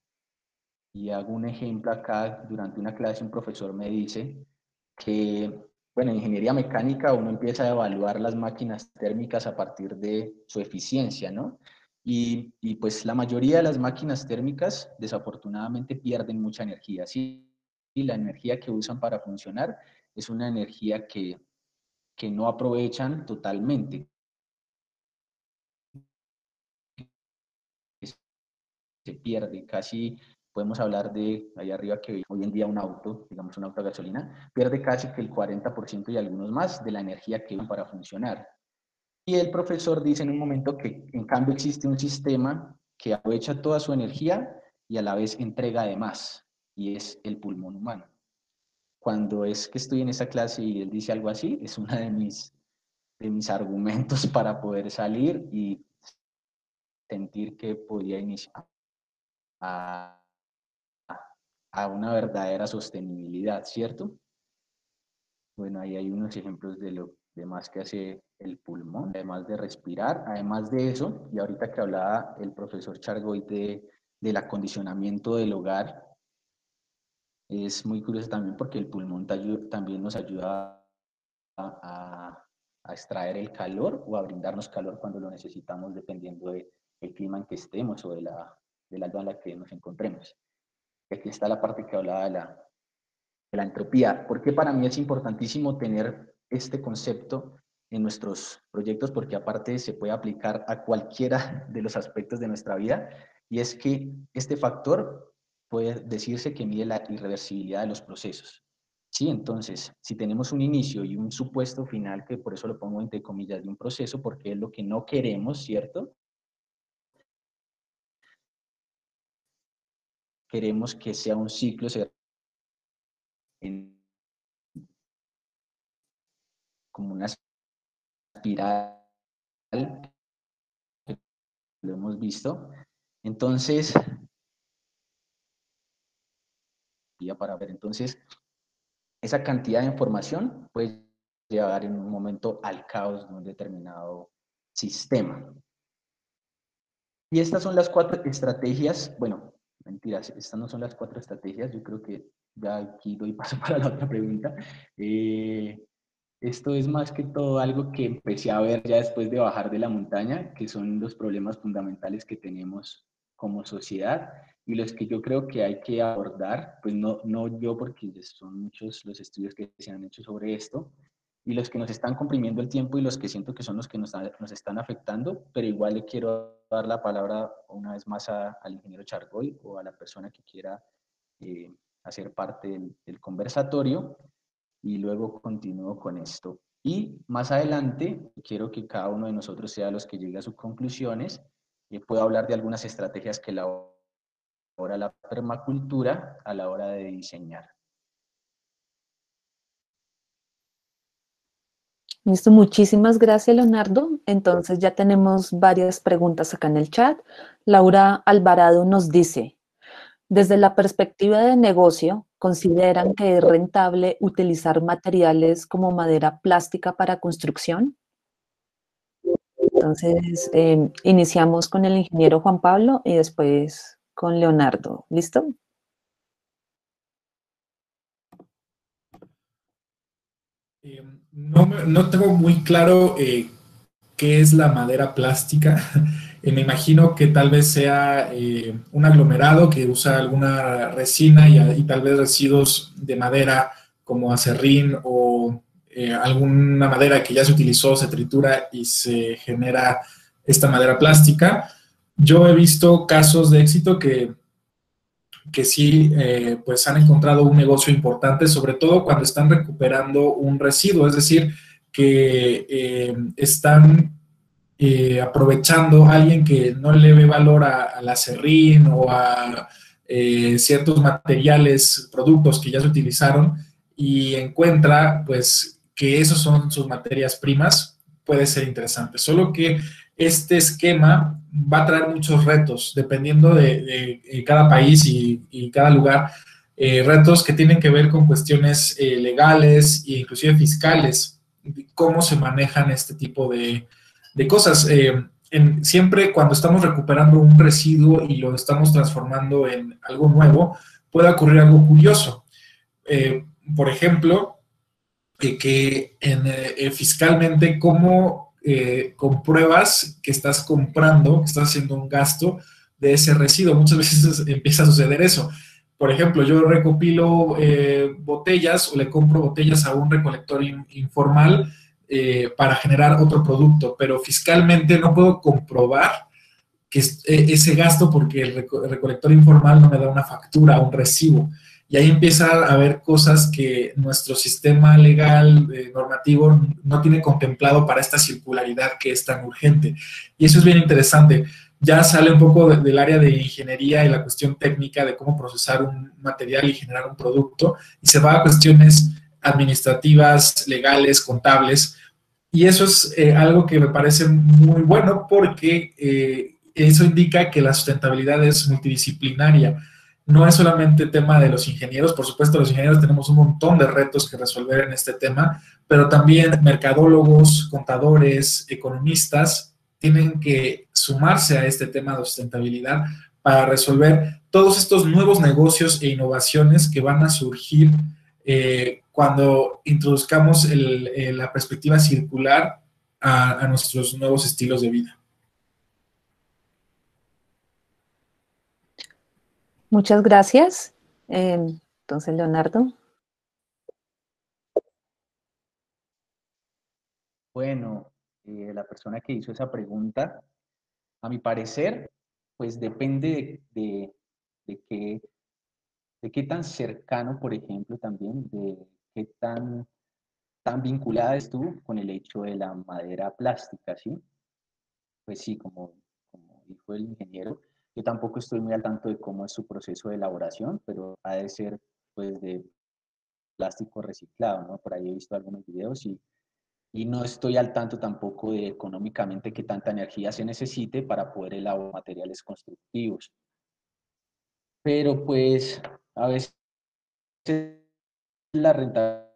y hago un ejemplo acá, durante una clase un profesor me dice que, bueno, en ingeniería mecánica uno empieza a evaluar las máquinas térmicas a partir de su eficiencia, ¿no? Y pues la mayoría de las máquinas térmicas desafortunadamente pierden mucha energía, ¿sí? Y la energía que usan para funcionar es una energía que no aprovechan totalmente. Se pierde, casi podemos hablar de ahí arriba que hoy en día un auto, digamos un auto a gasolina, pierde casi que el 40% y algunos más de la energía que usan para funcionar. Y el profesor dice en un momento que en cambio existe un sistema que aprovecha toda su energía y a la vez entrega de más, y es el pulmón humano. Cuando es que estoy en esa clase y él dice algo así, es uno de mis argumentos para poder salir y sentir que podía iniciar a una verdadera sostenibilidad, ¿cierto? Bueno, ahí hay unos ejemplos de lo demás que hace el pulmón, además de respirar, además de eso, y ahorita que hablaba el profesor Chargoy del acondicionamiento del hogar, es muy curioso también porque el pulmón también nos ayuda a extraer el calor o a brindarnos calor cuando lo necesitamos dependiendo del clima en que estemos o de la altura en la que nos encontremos. Aquí está la parte que hablaba de la entropía. ¿Por qué para mí es importantísimo tener este concepto en nuestros proyectos? Porque aparte se puede aplicar a cualquiera de los aspectos de nuestra vida, y es que este factor puede decirse que mide la irreversibilidad de los procesos. Sí, entonces, si tenemos un inicio y un supuesto final, que por eso lo pongo entre comillas de un proceso, porque es lo que no queremos, ¿cierto? Queremos que sea un ciclo como una espiral, lo hemos visto. Entonces, esa cantidad de información puede llevar en un momento al caos de un determinado sistema. Y estas son las 4 estrategias, bueno, mentiras, estas no son las 4 estrategias, yo creo que ya aquí doy paso para la otra pregunta. Esto es más que todo algo que empecé a ver ya después de bajar de la montaña, que son los problemas fundamentales que tenemos como sociedad y los que yo creo que hay que abordar, pues no yo, porque son muchos los estudios que se han hecho sobre esto, y los que nos están comprimiendo el tiempo y los que siento que son los que nos están afectando, pero igual le quiero dar la palabra una vez más al ingeniero Chargoy o a la persona que quiera hacer parte del conversatorio, y luego continúo con esto. Y más adelante quiero que cada uno de nosotros sea los que llegue a sus conclusiones y pueda hablar de algunas estrategias que elabora la permacultura a la hora de diseñar. Listo, muchísimas gracias, Leonardo. Entonces ya tenemos varias preguntas acá en el chat. Laura Alvarado nos dice, desde la perspectiva de negocio, ¿consideran que es rentable utilizar materiales como madera plástica para construcción? Entonces, iniciamos con el ingeniero Juan Pablo y después con Leonardo. ¿Listo? No tengo muy claro qué es la madera plástica. Me imagino que tal vez sea un aglomerado que usa alguna resina y tal vez residuos de madera como acerrín o alguna madera que ya se utilizó, se tritura y se genera esta madera plástica. Yo he visto casos de éxito que sí, pues han encontrado un negocio importante, sobre todo cuando están recuperando un residuo, es decir, que están aprovechando a alguien que no le ve valor al acerrín o a ciertos materiales, productos que ya se utilizaron y encuentra, pues, que esos son sus materias primas, puede ser interesante. Solo que este esquema va a traer muchos retos, dependiendo de cada país y cada lugar, retos que tienen que ver con cuestiones legales e inclusive fiscales, cómo se manejan este tipo de cosas. Siempre cuando estamos recuperando un residuo y lo estamos transformando en algo nuevo, puede ocurrir algo curioso. Por ejemplo, que fiscalmente, ¿cómo compruebas que estás comprando, que estás haciendo un gasto de ese residuo? Muchas veces empieza a suceder eso. Por ejemplo, yo recopilo botellas o le compro botellas a un recolector informal para generar otro producto, pero fiscalmente no puedo comprobar que ese gasto porque el recolector informal no me da una factura, un recibo. Y ahí empieza a haber cosas que nuestro sistema legal, normativo, no tiene contemplado para esta circularidad que es tan urgente. Y eso es bien interesante. Ya sale un poco del área de ingeniería y la cuestión técnica de cómo procesar un material y generar un producto, y se va a cuestiones administrativas, legales, contables, y eso es algo que me parece muy bueno porque eso indica que la sustentabilidad es multidisciplinaria. No es solamente tema de los ingenieros, por supuesto los ingenieros tenemos un montón de retos que resolver en este tema, pero también mercadólogos, contadores, economistas tienen que sumarse a este tema de sustentabilidad para resolver todos estos nuevos negocios e innovaciones que van a surgir cuando introduzcamos la perspectiva circular a nuestros nuevos estilos de vida. Muchas gracias. Entonces, Leonardo. Bueno, la persona que hizo esa pregunta, a mi parecer, pues depende de qué tan cercano, por ejemplo, también, de qué tan vinculada es tú con el hecho de la madera plástica, ¿sí? Pues sí, como dijo el ingeniero, yo tampoco estoy muy al tanto de cómo es su proceso de elaboración, pero ha de ser, pues, de plástico reciclado, ¿no? Por ahí he visto algunos videos y no estoy al tanto tampoco de económicamente qué tanta energía se necesite para poder elaborar materiales constructivos. Pero pues a veces la rentabilidad,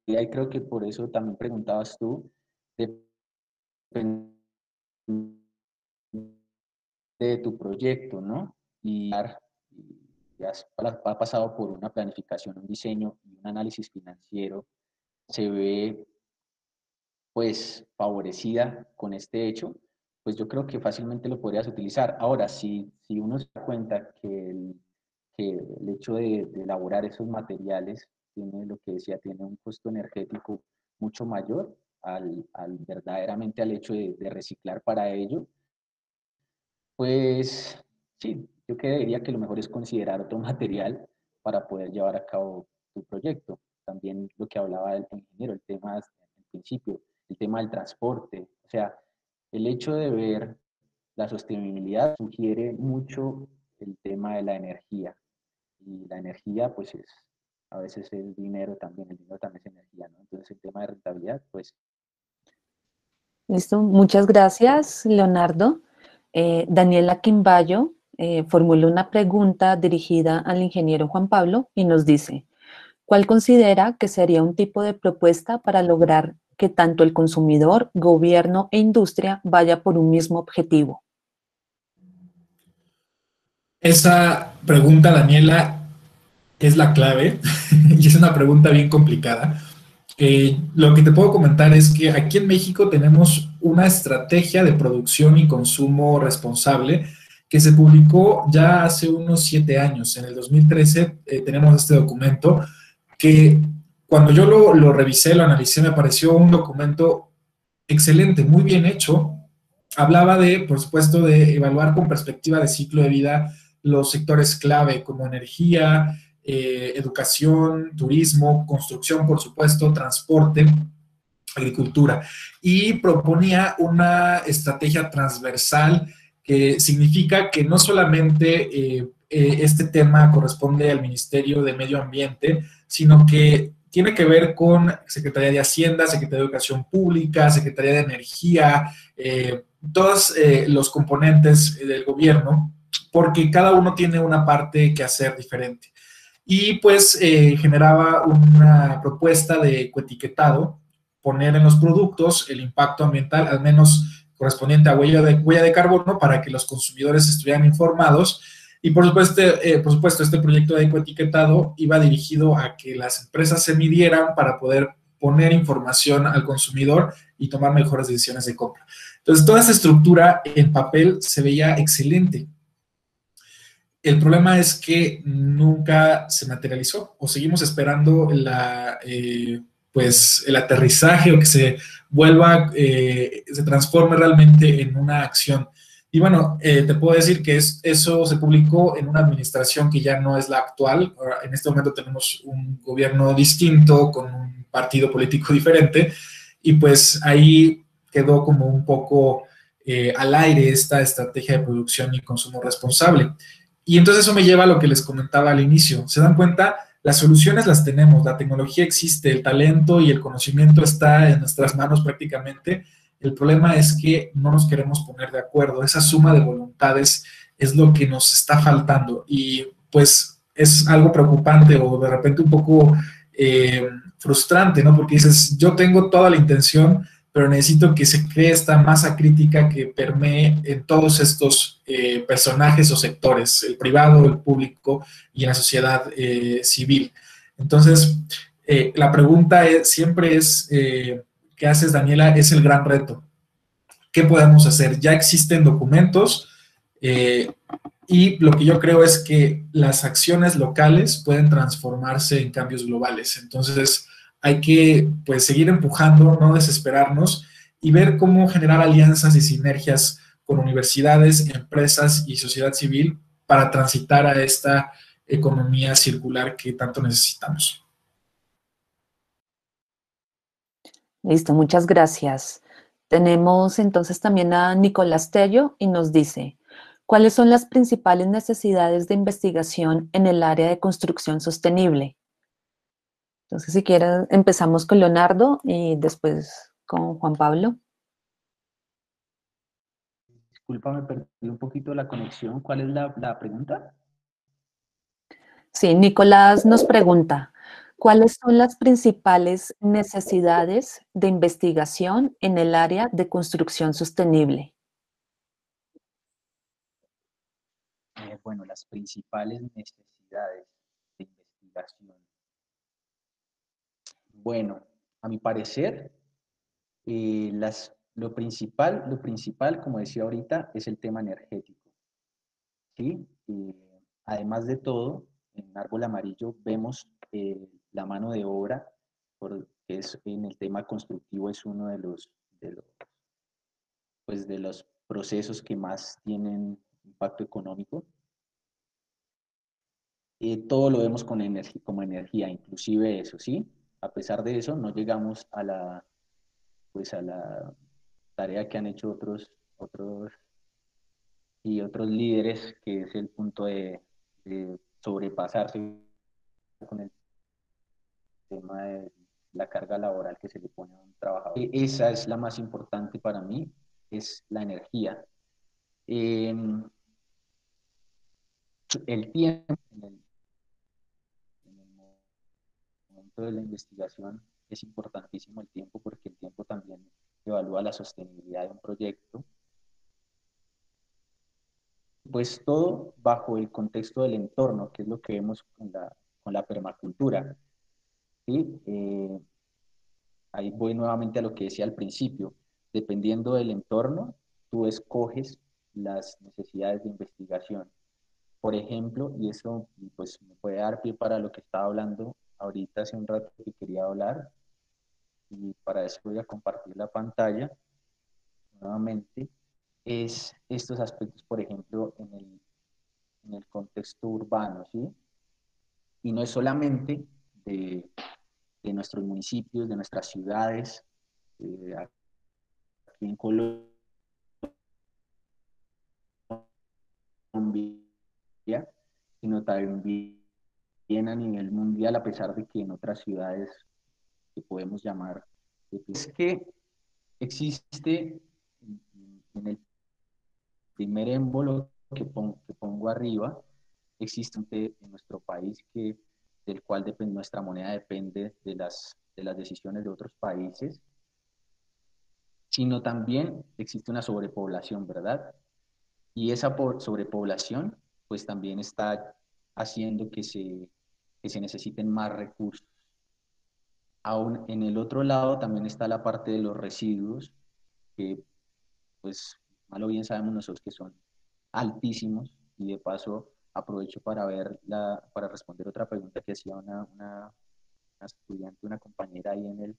y creo que por eso también preguntabas tú, depende de tu proyecto, ¿no? Y ya ha pasado por una planificación, un diseño y un análisis financiero, se ve pues favorecida con este hecho, pues yo creo que fácilmente lo podrías utilizar. Ahora, si uno se da cuenta que el hecho de elaborar esos materiales tiene lo que decía, tiene un costo energético mucho mayor verdaderamente al hecho de reciclar para ello, pues sí, yo diría que lo mejor es considerar otro material para poder llevar a cabo tu proyecto. También lo que hablaba del ingeniero, el tema, en principio, el tema del transporte. O sea, el hecho de ver la sostenibilidad sugiere mucho el tema de la energía. Y la energía, pues a veces es dinero también, el dinero también es energía, ¿no? Entonces el tema de rentabilidad, pues... Listo, muchas gracias, Leonardo. Daniela Quimbayo formuló una pregunta dirigida al ingeniero Juan Pablo y nos dice, ¿cuál considera que sería un tipo de propuesta para lograr que tanto el consumidor, gobierno e industria vaya por un mismo objetivo? Esa pregunta, Daniela, es la clave y es una pregunta bien complicada. Lo que te puedo comentar es que aquí en México tenemos una estrategia de producción y consumo responsable que se publicó ya hace unos 7 años. En el 2013 tenemos este documento que cuando yo lo revisé, lo analicé, me pareció un documento excelente, muy bien hecho. Hablaba de, por supuesto, de evaluar con perspectiva de ciclo de vida los sectores clave como energía, educación, turismo, construcción, por supuesto, transporte, agricultura, y proponía una estrategia transversal que significa que no solamente este tema corresponde al Ministerio de Medio Ambiente, sino que tiene que ver con Secretaría de Hacienda, Secretaría de Educación Pública, Secretaría de Energía, todos los componentes del gobierno, porque cada uno tiene una parte que hacer diferente. Y pues generaba una propuesta de ecoetiquetado, poner en los productos el impacto ambiental, al menos correspondiente a huella de carbono, para que los consumidores estuvieran informados. Y por supuesto, este proyecto de ecoetiquetado iba dirigido a que las empresas se midieran para poder poner información al consumidor y tomar mejores decisiones de compra. Entonces, toda esa estructura en papel se veía excelente. El problema es que nunca se materializó, o seguimos esperando pues el aterrizaje, o que se vuelva, se transforme realmente en una acción. Y bueno, te puedo decir que eso se publicó en una administración que ya no es la actual. Ahora, en este momento tenemos un gobierno distinto, con un partido político diferente, y pues ahí quedó como un poco al aire esta estrategia de producción y consumo responsable. Y entonces eso me lleva a lo que les comentaba al inicio. ¿Se dan cuenta? Las soluciones las tenemos, la tecnología existe, el talento y el conocimiento está en nuestras manos prácticamente. El problema es que no nos queremos poner de acuerdo. Esa suma de voluntades es lo que nos está faltando, y pues es algo preocupante, o de repente un poco frustrante, ¿no? Porque dices, yo tengo toda la intención, pero necesito que se cree esta masa crítica que permee en todos estos personajes o sectores, el privado, el público y en la sociedad civil. Entonces, la pregunta siempre es, ¿qué haces, Daniela? Es el gran reto. ¿Qué podemos hacer? Ya existen documentos, y lo que yo creo es que las acciones locales pueden transformarse en cambios globales. Entonces, hay que pues seguir empujando, no desesperarnos, y ver cómo generar alianzas y sinergias con universidades, empresas y sociedad civil para transitar a esta economía circular que tanto necesitamos. Listo, muchas gracias. Tenemos entonces también a Nicolás Tello y nos dice, ¿cuáles son las principales necesidades de investigación en el área de construcción sostenible? Entonces, si quieres, empezamos con Leonardo y después con Juan Pablo. Disculpa, me perdí un poquito la conexión. ¿Cuál es la pregunta? Sí, Nicolás nos pregunta, ¿cuáles son las principales necesidades de investigación en el área de construcción sostenible? Bueno, las principales necesidades de investigación. Bueno, a mi parecer, lo principal, como decía ahorita, es el tema energético, ¿sí? Además de todo, en Árbol Amarillo vemos la mano de obra, porque en el tema constructivo es uno de los procesos que más tienen impacto económico. Todo lo vemos como energía, inclusive eso, ¿sí? A pesar de eso, no llegamos a la tarea que han hecho otros líderes, que es el punto de sobrepasarse con el tema de la carga laboral que se le pone a un trabajador. Esa es la más importante para mí, es la energía. El tiempo, en el momento de la investigación, es importantísimo el tiempo, porque el tiempo también evalúa la sostenibilidad de un proyecto. Pues todo bajo el contexto del entorno, que es lo que vemos con la permacultura. ¿Sí? Ahí voy nuevamente a lo que decía al principio. Dependiendo del entorno, tú escoges las necesidades de investigación. Por ejemplo, y eso pues, me puede dar pie para lo que estaba hablando ahorita hace un rato que quería hablar, y para eso voy a compartir la pantalla nuevamente, es estos aspectos, por ejemplo, en el contexto urbano, ¿sí? Y no es solamente de nuestros municipios, de nuestras ciudades, aquí en Colombia, sino también a nivel mundial, a pesar de que en otras ciudades que podemos llamar, es que existe en el primer émbolo que pongo arriba, existe en nuestro país del cual nuestra moneda depende de las decisiones de otros países, sino también existe una sobrepoblación, ¿verdad? Y esa sobrepoblación pues también está haciendo que se necesiten más recursos. Aún en el otro lado también está la parte de los residuos, que pues mal o bien sabemos nosotros que son altísimos, y de paso aprovecho para responder otra pregunta que hacía una estudiante, una compañera ahí en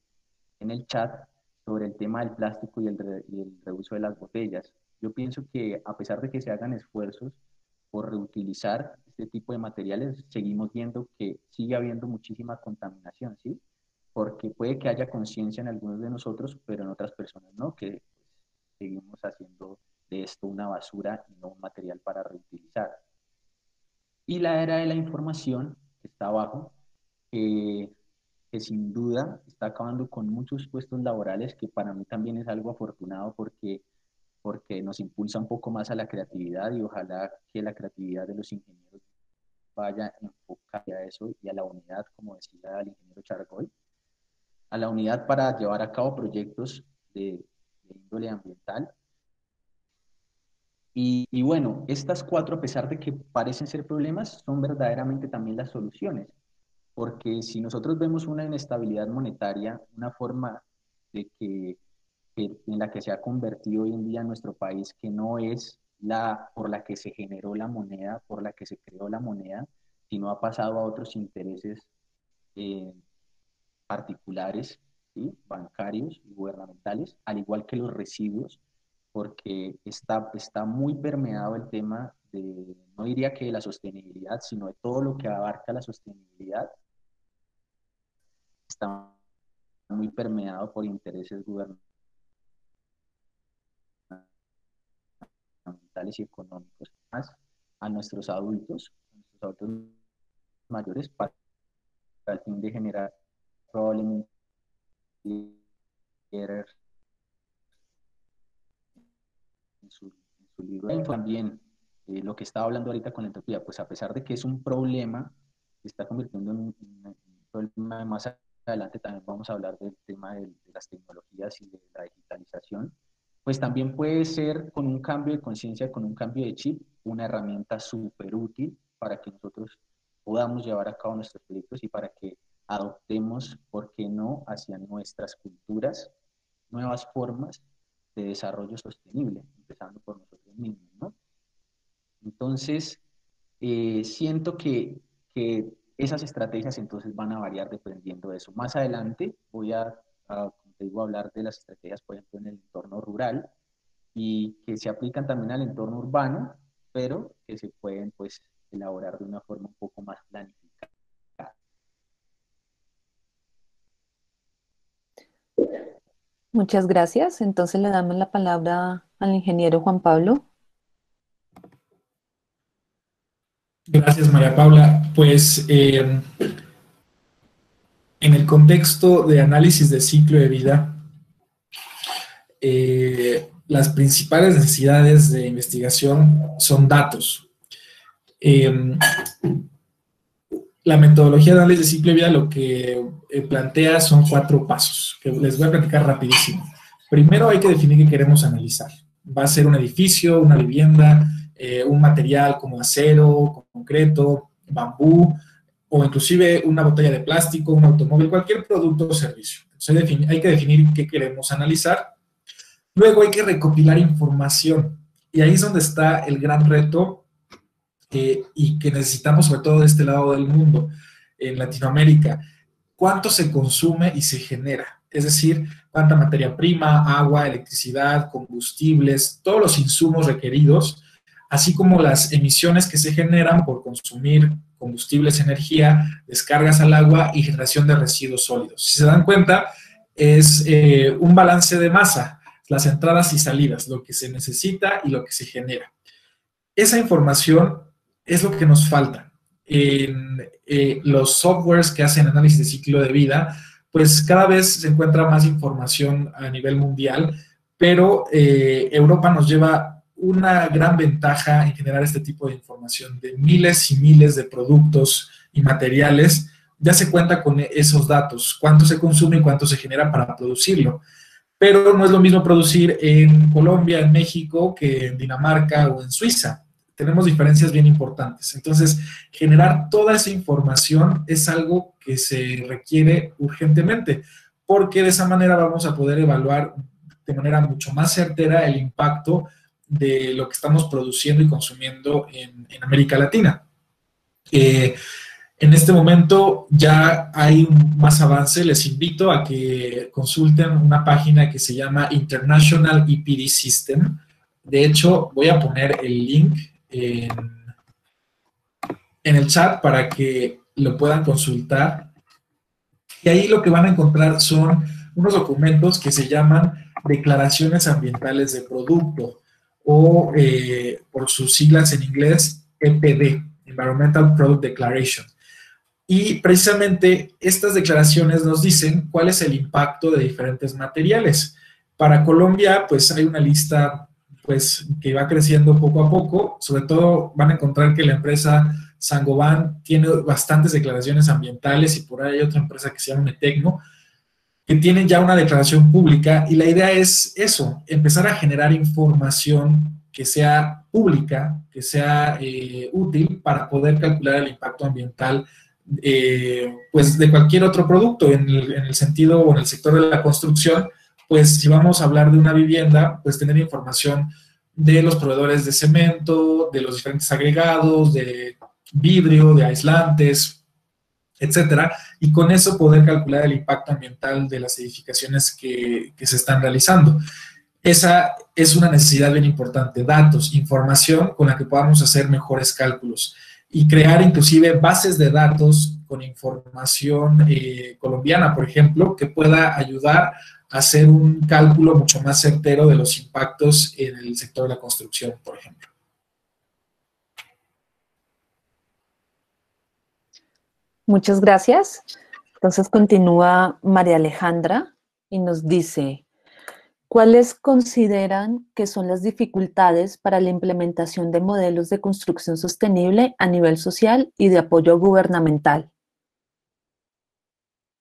el chat, sobre el tema del plástico y el reuso de las botellas. Yo pienso que a pesar de que se hagan esfuerzos por reutilizar este tipo de materiales, seguimos viendo que sigue habiendo muchísima contaminación, ¿sí? Porque puede que haya conciencia en algunos de nosotros, pero en otras personas no, que seguimos haciendo de esto una basura y no un material para reutilizar. Y la era de la información, que está abajo, que sin duda está acabando con muchos puestos laborales, que para mí también es algo afortunado porque nos impulsa un poco más a la creatividad, y ojalá que la creatividad de los ingenieros vaya enfocada a eso y a la unidad, como decía el ingeniero Chargoy, a la unidad para llevar a cabo proyectos de índole ambiental. Y bueno, estas cuatro, a pesar de que parecen ser problemas, son verdaderamente también las soluciones. Porque si nosotros vemos una inestabilidad monetaria, una forma de en la que se ha convertido hoy en día nuestro país, que no es por la que se generó la moneda, por la que se creó la moneda, sino ha pasado a otros intereses particulares, ¿sí? Bancarios y gubernamentales, al igual que los residuos, porque está muy permeado el tema no diría que de la sostenibilidad, sino de todo lo que abarca la sostenibilidad, está muy permeado por intereses gubernamentales y económicos, más a nuestros adultos mayores, para el fin de generar probablemente en su libro también lo que estaba hablando ahorita con la entropía, pues a pesar de que es un problema, se está convirtiendo en un problema. Más adelante también vamos a hablar del tema de las tecnologías y de la digitalización, pues también puede ser, con un cambio de conciencia, con un cambio de chip, una herramienta súper útil para que nosotros podamos llevar a cabo nuestros proyectos y para que adoptemos, ¿por qué no?, hacia nuestras culturas nuevas formas de desarrollo sostenible, empezando por nosotros mismos, ¿no? Entonces, siento que esas estrategias entonces van a variar dependiendo de eso. Más adelante voy como te digo, a hablar de las estrategias, por ejemplo, en el entorno rural, y que se aplican también al entorno urbano, pero que se pueden pues elaborar de una forma un poco más planificada. Muchas gracias. Entonces le damos la palabra al ingeniero Juan Pablo. Gracias, María Paula. Pues en el contexto de análisis de ciclo de vida, las principales necesidades de investigación son datos. La metodología de análisis de ciclo de vida lo que plantea son 4 pasos, que les voy a platicar rapidísimo. Primero hay que definir qué queremos analizar. Va a ser un edificio, una vivienda, un material como acero, concreto, bambú, o inclusive una botella de plástico, un automóvil, cualquier producto o servicio. Entonces hay que definir qué queremos analizar. Luego hay que recopilar información, y ahí es donde está el gran reto y que necesitamos, sobre todo de este lado del mundo, en Latinoamérica. cuánto se consume y se genera, es decir, cuánta materia prima, agua, electricidad, combustibles, todos los insumos requeridos, así como las emisiones que se generan por consumir combustibles, energía, descargas al agua y generación de residuos sólidos. Si se dan cuenta, es un balance de masa, las entradas y salidas, lo que se necesita y lo que se genera. Esa información es lo que nos falta. En los softwares que hacen análisis de ciclo de vida, pues cada vez se encuentra más información a nivel mundial, pero Europa nos lleva una gran ventaja en generar este tipo de información de miles y miles de productos y materiales. Ya se cuenta con esos datos, cuánto se consume y cuánto se genera para producirlo. Pero no es lo mismo producir en Colombia, en México, que en Dinamarca o en Suiza. Tenemos diferencias bien importantes. Entonces, generar toda esa información es algo que se requiere urgentemente, porque de esa manera vamos a poder evaluar de manera mucho más certera el impacto de lo que estamos produciendo y consumiendo en América Latina. En este momento ya hay más avance. Les invito a que consulten una página que se llama International EPD System. De hecho, voy a poner el link en el chat para que lo puedan consultar. Y ahí lo que van a encontrar son unos documentos que se llaman declaraciones ambientales de producto o por sus siglas en inglés EPD, Environmental Product Declaration. Y precisamente estas declaraciones nos dicen cuál es el impacto de diferentes materiales. Para Colombia, pues hay una lista pues, que va creciendo poco a poco. Sobre todo van a encontrar que la empresa Saint-Gobain tiene bastantes declaraciones ambientales y por ahí hay otra empresa que se llama Metecno, que tienen ya una declaración pública y la idea es eso, empezar a generar información que sea pública, que sea útil para poder calcular el impacto ambiental pues de cualquier otro producto en el sentido o en el sector de la construcción. Pues si vamos a hablar de una vivienda, pues tener información de los proveedores de cemento, de los diferentes agregados, de vidrio, de aislantes, etcétera, y con eso poder calcular el impacto ambiental de las edificaciones que se están realizando. Esa es una necesidad bien importante, datos, información con la que podamos hacer mejores cálculos y crear inclusive bases de datos con información colombiana, por ejemplo, que pueda ayudar a hacer un cálculo mucho más certero de los impactos en el sector de la construcción, por ejemplo. Muchas gracias. Entonces continúa María Alejandra y nos dice, ¿cuáles consideran que son las dificultades para la implementación de modelos de construcción sostenible a nivel social y de apoyo gubernamental?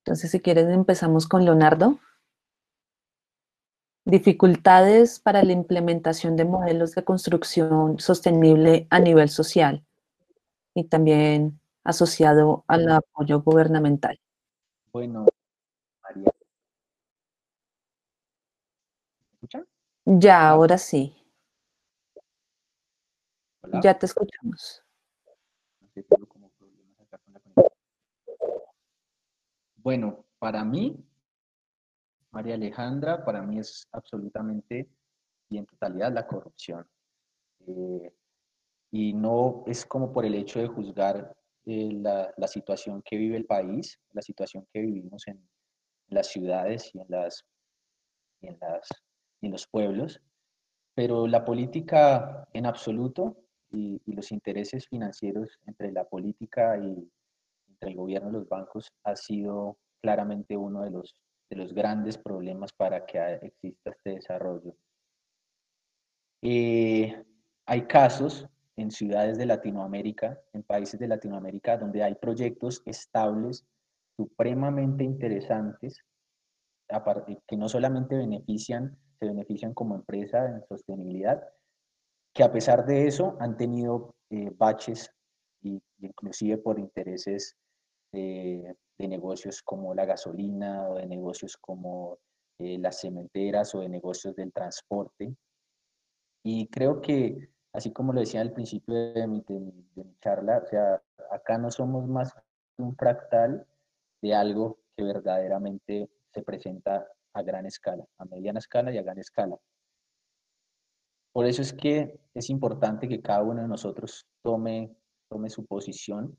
Entonces, si quieren, empezamos con Leonardo. Dificultades para la implementación de modelos de construcción sostenible a nivel social y también asociado al apoyo gubernamental. Bueno, María. ¿Me escuchan? Ya, ahora sí. Hola. Ya te escuchamos. No sé, tengo como problemas acá con la conexión. Bueno, para mí, María Alejandra, para mí es absolutamente y en totalidad la corrupción. Y no es como por el hecho de juzgar la situación que vive el país, la situación que vivimos en las ciudades y en los pueblos, pero la política en absoluto y los intereses financieros entre la política y entre el gobierno y los bancos ha sido claramente uno de los grandes problemas para que exista este desarrollo. Hay casos en ciudades de Latinoamérica, en países de Latinoamérica, donde hay proyectos estables, supremamente interesantes, que no solamente se benefician como empresa en sostenibilidad, que a pesar de eso han tenido baches, inclusive por intereses de negocios como la gasolina o de negocios como las cementeras o de negocios del transporte. Y creo que, así como lo decía al principio de mi charla, o sea, acá no somos más que un fractal de algo que verdaderamente se presenta a gran escala, a mediana escala y a gran escala. Por eso es que es importante que cada uno de nosotros tome su posición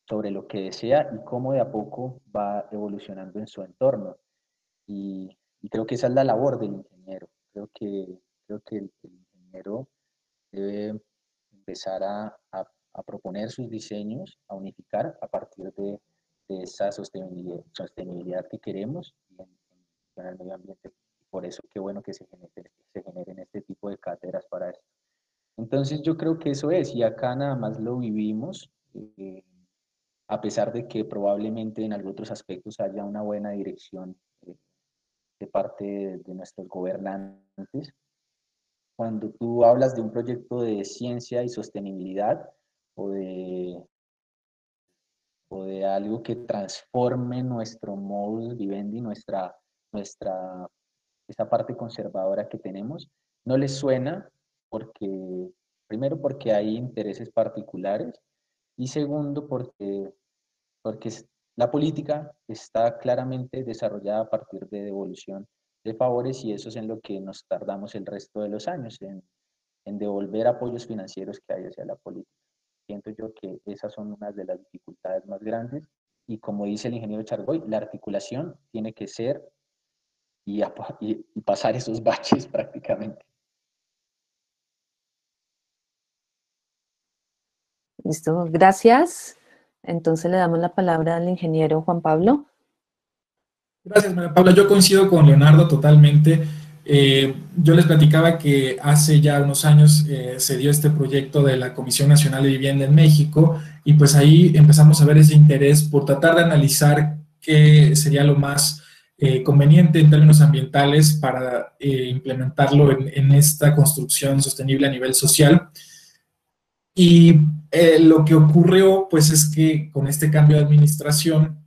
sobre lo que desea y cómo de a poco va evolucionando en su entorno. Y creo que esa es la labor del ingeniero. Creo que el ingeniero debe empezar a proponer sus diseños, a unificar a partir de esa sostenibilidad que queremos en el medio ambiente. Por eso qué bueno que se generen este tipo de cátedras para esto. Entonces yo creo que eso es, y acá nada más lo vivimos, a pesar de que probablemente en algunos aspectos haya una buena dirección de parte de nuestros gobernantes. Cuando tú hablas de un proyecto de ciencia y sostenibilidad o de algo que transforme nuestro modus vivendi, esa parte conservadora que tenemos, no les suena porque, primero porque hay intereses particulares y segundo porque la política está claramente desarrollada a partir de devolución de favores y eso es en lo que nos tardamos el resto de los años, en devolver apoyos financieros que hay hacia la política. Siento yo que esas son unas de las dificultades más grandes y como dice el ingeniero Chargoy, la articulación tiene que ser y pasar esos baches prácticamente. Listo, gracias. Entonces le damos la palabra al ingeniero Juan Pablo. Gracias, María Paula. Yo coincido con Leonardo totalmente. Yo les platicaba que hace ya unos años se dio este proyecto de la Comisión Nacional de Vivienda en México y pues ahí empezamos a ver ese interés por tratar de analizar qué sería lo más conveniente en términos ambientales para implementarlo en esta construcción sostenible a nivel social. Y lo que ocurrió pues es que con este cambio de administración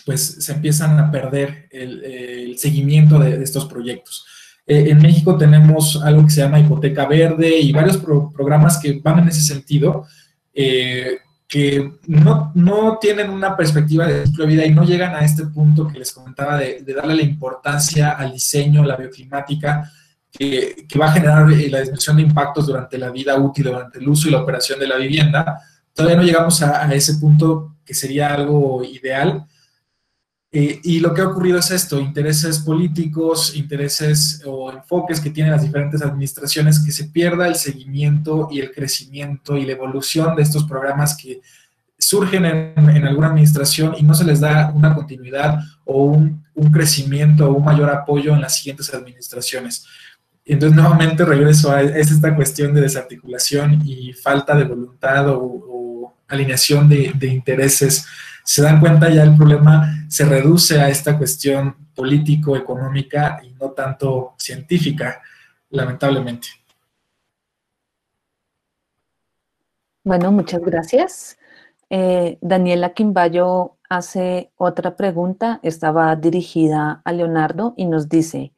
pues se empiezan a perder el seguimiento de estos proyectos. En México tenemos algo que se llama hipoteca verde y varios programas que van en ese sentido, que no tienen una perspectiva de ciclo de vida y no llegan a este punto que les comentaba de darle la importancia al diseño, la bioclimática, que va a generar la disminución de impactos durante la vida útil, durante el uso y la operación de la vivienda. Todavía no llegamos a ese punto que sería algo ideal. Y lo que ha ocurrido es esto, intereses políticos, intereses o enfoques que tienen las diferentes administraciones, que se pierda el seguimiento y el crecimiento y la evolución de estos programas que surgen en alguna administración y no se les da una continuidad o un crecimiento o un mayor apoyo en las siguientes administraciones. Entonces, nuevamente regreso a esta cuestión de desarticulación y falta de voluntad o alineación de intereses. Se dan cuenta ya el problema se reduce a esta cuestión político-económica y no tanto científica, lamentablemente. Bueno, muchas gracias. Daniela Quimbayo hace otra pregunta, estaba dirigida a Leonardo y nos dice,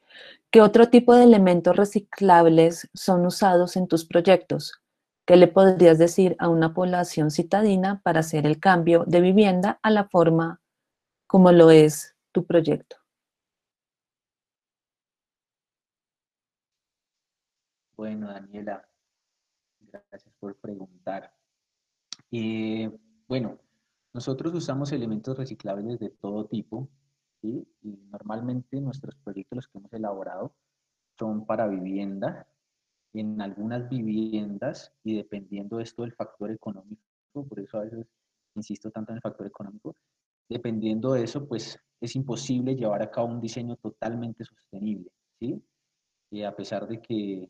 ¿qué otro tipo de elementos reciclables son usados en tus proyectos? ¿Qué le podrías decir a una población citadina para hacer el cambio de vivienda a la forma como lo es tu proyecto? Bueno, Daniela, gracias por preguntar. Bueno, nosotros usamos elementos reciclables de todo tipo, ¿sí? Y normalmente nuestros proyectos, los que hemos elaborado, son para vivienda. En algunas viviendas, y dependiendo de esto del factor económico, por eso a veces insisto tanto en el factor económico, dependiendo de eso, pues es imposible llevar a cabo un diseño totalmente sostenible, ¿sí? Y a pesar de que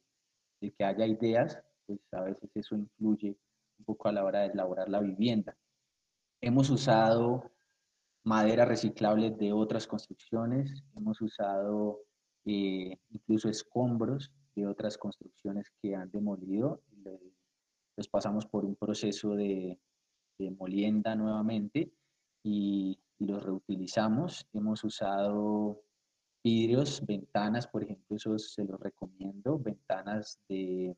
haya ideas, pues a veces eso influye un poco a la hora de elaborar la vivienda. Hemos usado madera reciclable de otras construcciones, hemos usado incluso escombros de otras construcciones que han demolido, los pasamos por un proceso de molienda nuevamente y los reutilizamos. Hemos usado vidrios, ventanas, por ejemplo, eso se los recomiendo, ventanas de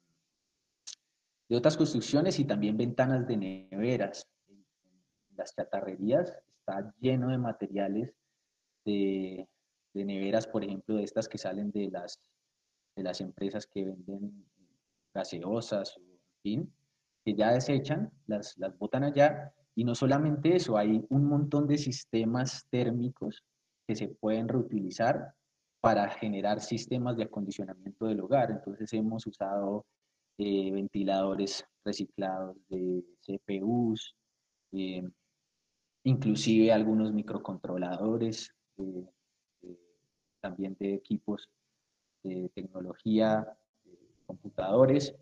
otras construcciones y también ventanas de neveras. En las chatarrerías está lleno de materiales de neveras, por ejemplo, de estas que salen de las empresas que venden gaseosas, en fin, que ya desechan, las botan allá, y no solamente eso, hay un montón de sistemas térmicos que se pueden reutilizar para generar sistemas de acondicionamiento del hogar. Entonces hemos usado ventiladores reciclados de CPUs, inclusive algunos microcontroladores, también de equipos de tecnología, computadores.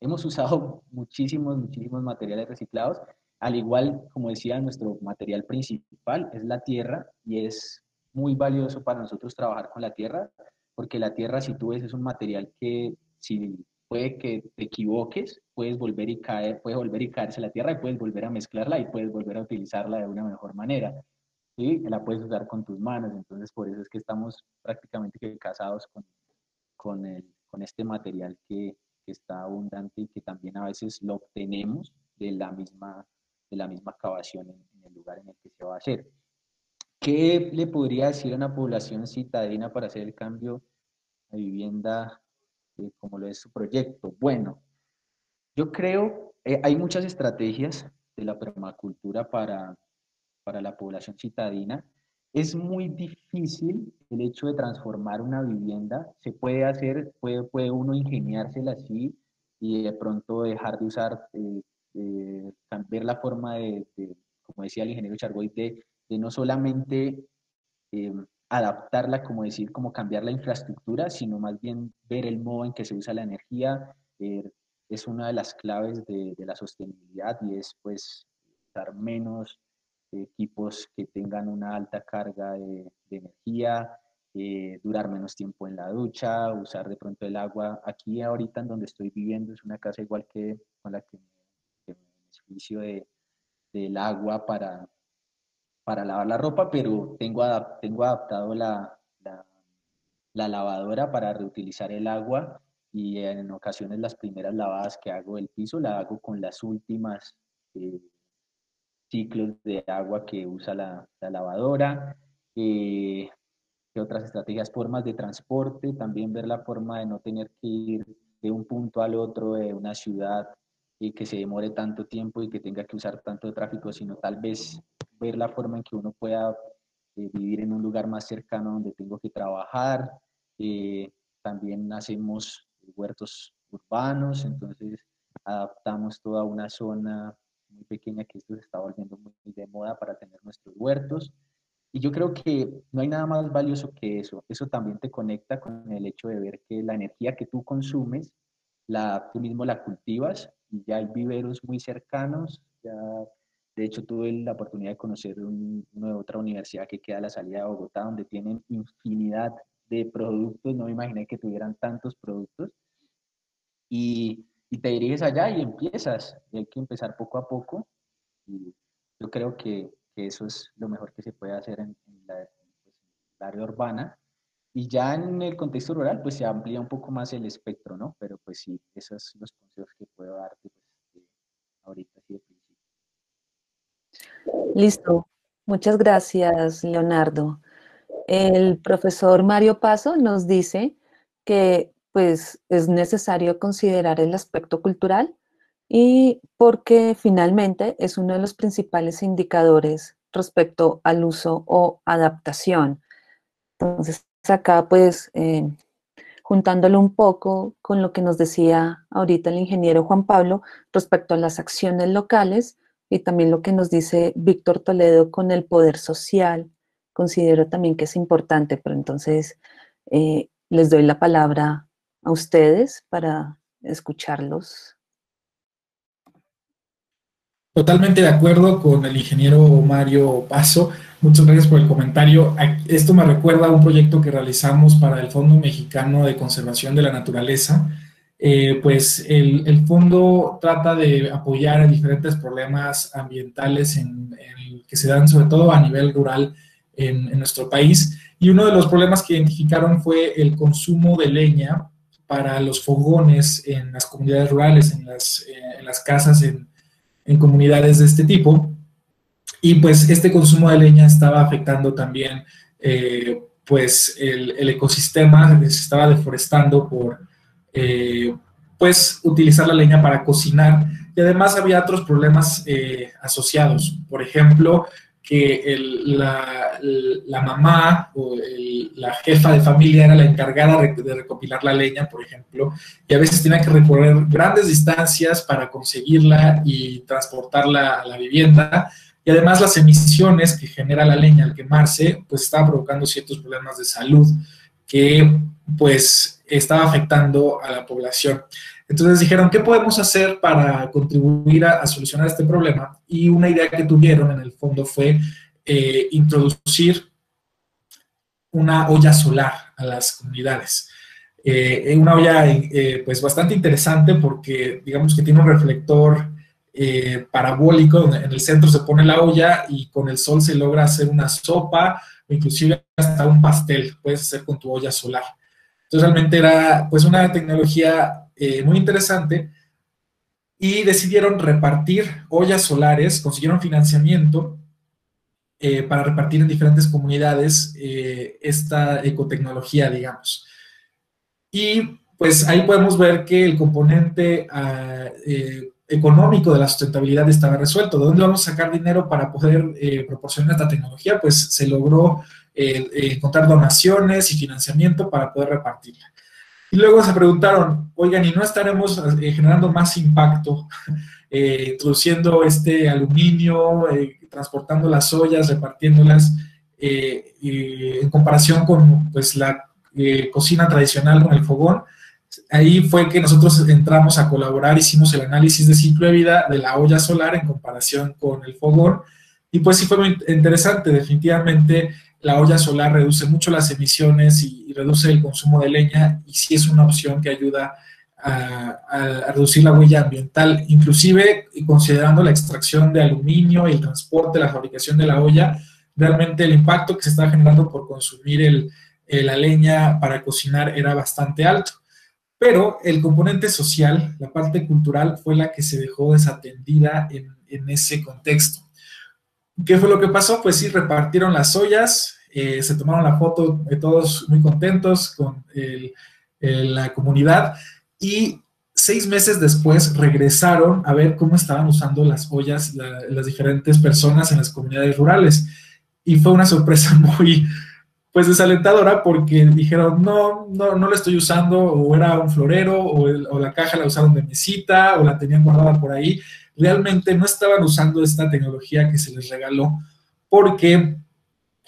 Hemos usado muchísimos materiales reciclados, al igual, como decía, nuestro material principal es la tierra, y es muy valioso para nosotros trabajar con la tierra, porque la tierra, si tú ves, es un material que, si puede que te equivoques, puede volver y caerse la tierra, y puedes volver a mezclarla y puedes volver a utilizarla de una mejor manera. ¿Sí? La puedes usar con tus manos. Entonces, por eso es que estamos prácticamente casados con este material que está abundante, y que también a veces lo obtenemos de la misma excavación en el lugar en el que se va a hacer. ¿Qué le podría decir a una población citadina para hacer el cambio a vivienda como lo es su proyecto? Bueno, yo creo, hay muchas estrategias de la permacultura para la población citadina. Es muy difícil el hecho de transformar una vivienda. Se puede hacer, puede uno ingeniársela así, y de pronto dejar de usar, cambiar la forma como decía el ingeniero Chargoy, de no solamente adaptarla, como decir, como cambiar la infraestructura, sino más bien ver el modo en que se usa la energía. Es una de las claves de la sostenibilidad, y es pues usar menos equipos que tengan una alta carga de energía, durar menos tiempo en la ducha, usar de pronto el agua. Aquí ahorita en donde estoy viviendo es una casa igual que con la que me beneficio del agua para lavar la ropa, pero tengo adaptado la lavadora para reutilizar el agua, y en ocasiones las primeras lavadas que hago del piso la hago con las últimas ciclos de agua que usa la lavadora. ¿Qué otras estrategias? Formas de transporte, también ver la forma de no tener que ir de un punto al otro de una ciudad y que se demore tanto tiempo y que tenga que usar tanto tráfico, sino tal vez ver la forma en que uno pueda vivir en un lugar más cercano donde tengo que trabajar. También hacemos huertos urbanos, entonces adaptamos toda una zona muy pequeña, que esto se está volviendo muy de moda, para tener nuestros huertos. Y yo creo que no hay nada más valioso que eso. Eso también te conecta con el hecho de ver que la energía que tú consumes, tú mismo la cultivas, y ya hay viveros muy cercanos. Ya, de hecho, tuve la oportunidad de conocer uno de otra universidad que queda a la salida de Bogotá, donde tienen infinidad de productos. No me imaginé que tuvieran tantos productos. Y te diriges allá y empiezas. Y hay que empezar poco a poco. Y yo creo que eso es lo mejor que se puede hacer en la área urbana. Y ya en el contexto rural, pues se amplía un poco más el espectro, ¿no? Pero pues sí, esos son los consejos que puedo darte pues, ahorita, sí, de principio. Listo. Muchas gracias, Leonardo. El profesor Mario Paso nos dice que pues, es necesario considerar el aspecto cultural, y porque finalmente es uno de los principales indicadores respecto al uso o adaptación. Entonces, acá pues, juntándolo un poco con lo que nos decía ahorita el ingeniero Juan Pablo respecto a las acciones locales, y también lo que nos dice Víctor Toledo con el poder social, considero también que es importante. Pero entonces les doy la palabra a ustedes para escucharlos. Totalmente de acuerdo con el ingeniero Mario Paso. Muchas gracias por el comentario. Esto me recuerda a un proyecto que realizamos para el Fondo Mexicano de Conservación de la Naturaleza. Pues el fondo trata de apoyar diferentes problemas ambientales que se dan sobre todo a nivel rural en nuestro país. Y uno de los problemas que identificaron fue el consumo de leña para los fogones en las comunidades rurales, en las casas, en comunidades de este tipo. y pues este consumo de leña estaba afectando también pues el ecosistema, se estaba deforestando por pues utilizar la leña para cocinar, y además había otros problemas asociados. Por ejemplo, que la mamá o la jefa de familia era la encargada de recopilar la leña, por ejemplo, y a veces tenía que recorrer grandes distancias para conseguirla y transportarla a la vivienda, y además las emisiones que genera la leña al quemarse, pues estaba provocando ciertos problemas de salud que pues estaba afectando a la población. Entonces dijeron, ¿qué podemos hacer para contribuir a solucionar este problema? Y una idea que tuvieron en el fondo fue introducir una olla solar a las comunidades. Una olla pues bastante interesante porque digamos que tiene un reflector parabólico, donde en el centro se pone la olla y con el sol se logra hacer una sopa o inclusive hasta un pastel, puedes hacer con tu olla solar. Entonces realmente era pues una tecnología muy interesante, y decidieron repartir ollas solares, consiguieron financiamiento para repartir en diferentes comunidades esta ecotecnología, digamos. Y pues ahí podemos ver que el componente económico de la sustentabilidad estaba resuelto. ¿De dónde vamos a sacar dinero para poder proporcionar esta tecnología? Pues se logró encontrar donaciones y financiamiento para poder repartirla. Y luego se preguntaron, oigan, ¿y no estaremos generando más impacto introduciendo este aluminio, transportando las ollas, repartiéndolas, en comparación con pues, la cocina tradicional con el fogón? Ahí fue que nosotros entramos a colaborar, hicimos el análisis de ciclo de vida de la olla solar en comparación con el fogón, y pues sí fue muy interesante. Definitivamente la olla solar reduce mucho las emisiones y reduce el consumo de leña, y sí es una opción que ayuda a reducir la huella ambiental, inclusive considerando la extracción de aluminio, el transporte, la fabricación de la olla. Realmente el impacto que se está generando por consumir la leña para cocinar era bastante alto. Pero el componente social, la parte cultural, fue la que se dejó desatendida en ese contexto. ¿Qué fue lo que pasó? Pues sí, repartieron las ollas, se tomaron la foto de todos muy contentos con la comunidad, y 6 meses después regresaron a ver cómo estaban usando las ollas las diferentes personas en las comunidades rurales. Y fue una sorpresa muy pues desalentadora, porque dijeron, no la estoy usando, o era un florero, o la caja la usaron de mesita, o la tenían guardada por ahí. Realmente no estaban usando esta tecnología que se les regaló, porque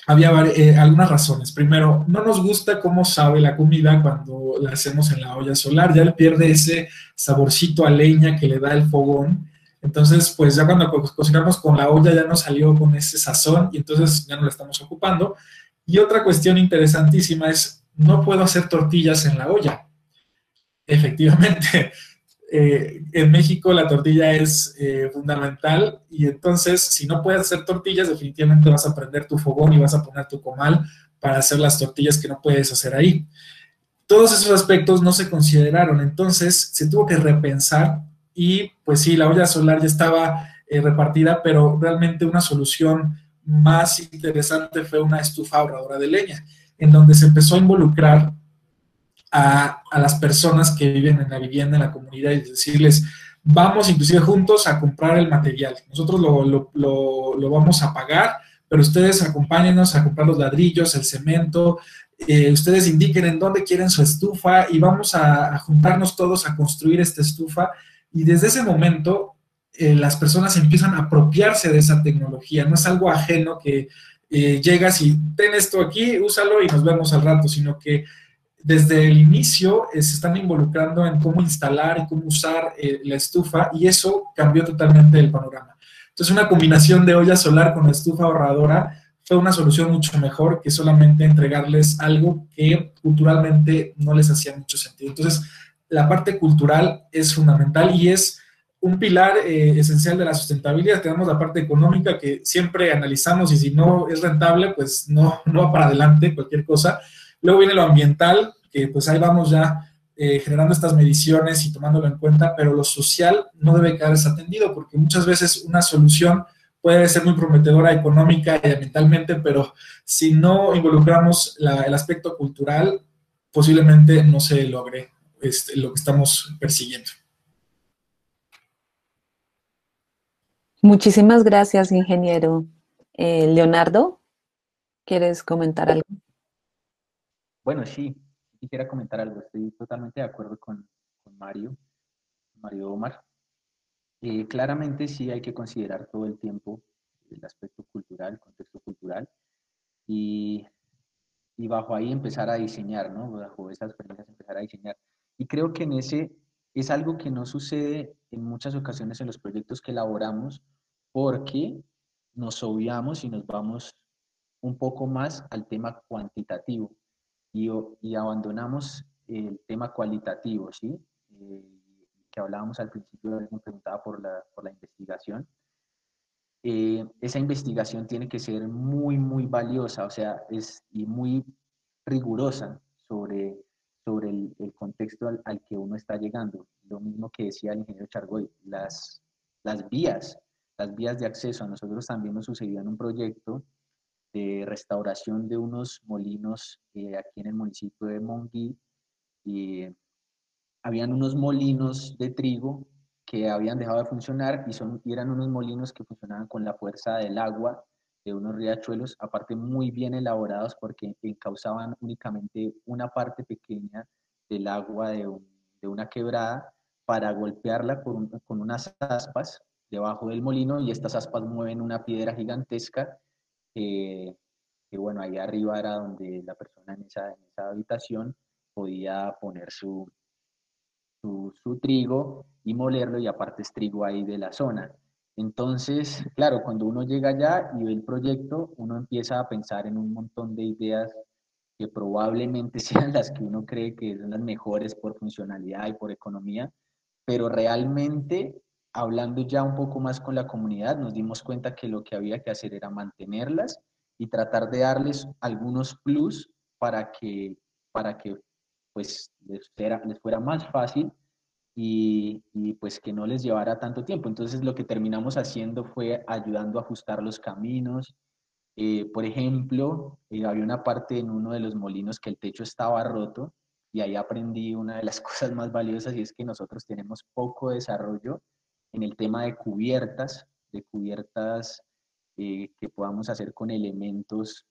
había algunas razones. Primero, no nos gusta cómo sabe la comida cuando la hacemos en la olla solar, ya le pierde ese saborcito a leña que le da el fogón. Entonces, pues ya cuando cocinamos con la olla ya no salió con ese sazón, y entonces ya no la estamos ocupando. Y otra cuestión interesantísima es, no puedo hacer tortillas en la olla. Efectivamente, en México la tortilla es fundamental, y entonces si no puedes hacer tortillas, definitivamente vas a prender tu fogón y vas a poner tu comal para hacer las tortillas que no puedes hacer ahí. Todos esos aspectos no se consideraron, entonces se tuvo que repensar, y pues sí, la olla solar ya estaba repartida, pero realmente una solución más interesante fue una estufa ahorradora de leña, en donde se empezó a involucrar a las personas que viven en la vivienda, en la comunidad, y decirles, vamos inclusive juntos a comprar el material, nosotros lo vamos a pagar, pero ustedes acompáñenos a comprar los ladrillos, el cemento, ustedes indiquen en dónde quieren su estufa, y vamos a juntarnos todos a construir esta estufa. Y desde ese momento las personas empiezan a apropiarse de esa tecnología. No es algo ajeno que llegas y ten esto aquí, úsalo y nos vemos al rato, sino que desde el inicio se están involucrando en cómo instalar y cómo usar la estufa, y eso cambió totalmente el panorama. Entonces, una combinación de olla solar con estufa ahorradora fue una solución mucho mejor que solamente entregarles algo que culturalmente no les hacía mucho sentido. Entonces, la parte cultural es fundamental y es un pilar esencial de la sustentabilidad. Tenemos la parte económica que siempre analizamos, y si no es rentable, pues no va para adelante cualquier cosa. Luego viene lo ambiental, que pues ahí vamos ya generando estas mediciones y tomándolo en cuenta, pero lo social no debe quedar desatendido, porque muchas veces una solución puede ser muy prometedora económica y ambientalmente, pero si no involucramos el aspecto cultural, posiblemente no se logre lo que estamos persiguiendo. Muchísimas gracias, ingeniero. Leonardo, ¿quieres comentar algo? Bueno, sí, quisiera comentar algo. Estoy totalmente de acuerdo con Mario Omar. Claramente sí hay que considerar todo el tiempo el aspecto cultural, el contexto cultural, y bajo ahí empezar a diseñar, ¿no? Bajo esas premisas empezar a diseñar. Y creo que en ese es algo que no sucede en muchas ocasiones en los proyectos que elaboramos, porque nos obviamos y nos vamos un poco más al tema cuantitativo y abandonamos el tema cualitativo, ¿sí? Que hablábamos al principio, me preguntaba por la investigación. Esa investigación tiene que ser muy, muy valiosa, o sea, y muy rigurosa sobre el contexto al que uno está llegando. Lo mismo que decía el ingeniero Chargoy, las vías de acceso. A nosotros también nos sucedió en un proyecto de restauración de unos molinos aquí en el municipio de Monguí, y habían unos molinos de trigo que habían dejado de funcionar y eran unos molinos que funcionaban con la fuerza del agua de unos riachuelos, aparte muy bien elaborados porque encauzaban únicamente una parte pequeña del agua de una quebrada para golpearla con unas aspas debajo del molino, y estas aspas mueven una piedra gigantesca que bueno, ahí arriba era donde la persona en esa habitación podía poner su trigo y molerlo, y aparte es trigo ahí de la zona. Entonces, claro, cuando uno llega allá y ve el proyecto, uno empieza a pensar en un montón de ideas que probablemente sean las que uno cree que son las mejores por funcionalidad y por economía, pero realmente, hablando ya un poco más con la comunidad, nos dimos cuenta que lo que había que hacer era mantenerlas y tratar de darles algunos plus para que pues les fuera más fácil y pues que no les llevara tanto tiempo. Entonces lo que terminamos haciendo fue ayudando a ajustar los caminos. Por ejemplo, había una parte en uno de los molinos que el techo estaba roto, y ahí aprendí una de las cosas más valiosas, y es que nosotros tenemos poco desarrollo en el tema de cubiertas que podamos hacer con elementos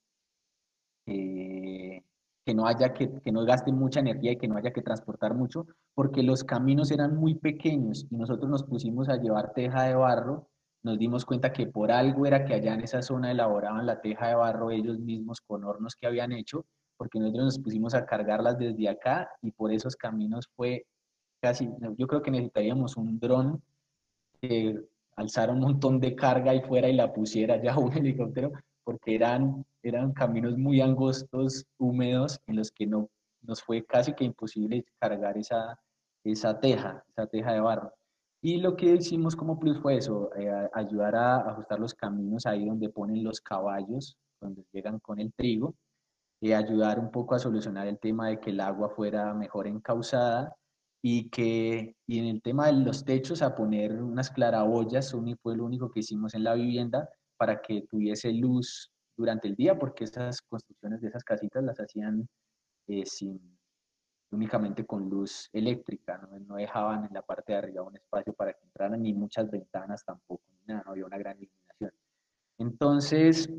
que no haya que no gasten mucha energía y que no haya que transportar mucho, porque los caminos eran muy pequeños y nosotros nos pusimos a llevar teja de barro. Nos dimos cuenta que por algo era que allá en esa zona elaboraban la teja de barro ellos mismos con hornos que habían hecho, porque nosotros nos pusimos a cargarlas desde acá, y por esos caminos fue casi, yo creo que necesitaríamos un dron que alzara un montón de carga y fuera y la pusiera ya un helicóptero, porque eran caminos muy angostos, húmedos, en los que nos fue casi que imposible cargar esa teja de barro. Y lo que hicimos como plus fue eso, ayudar a ajustar los caminos ahí donde ponen los caballos, donde llegan con el trigo, ayudar un poco a solucionar el tema de que el agua fuera mejor encauzada, y en el tema de los techos a poner unas claraboyas. Fue lo único que hicimos en la vivienda para que tuviese luz durante el día, porque esas construcciones de esas casitas las hacían únicamente con luz eléctrica, no dejaban en la parte de arriba un espacio para que entraran, ni muchas ventanas tampoco, ni nada, no había una gran iluminación. Entonces,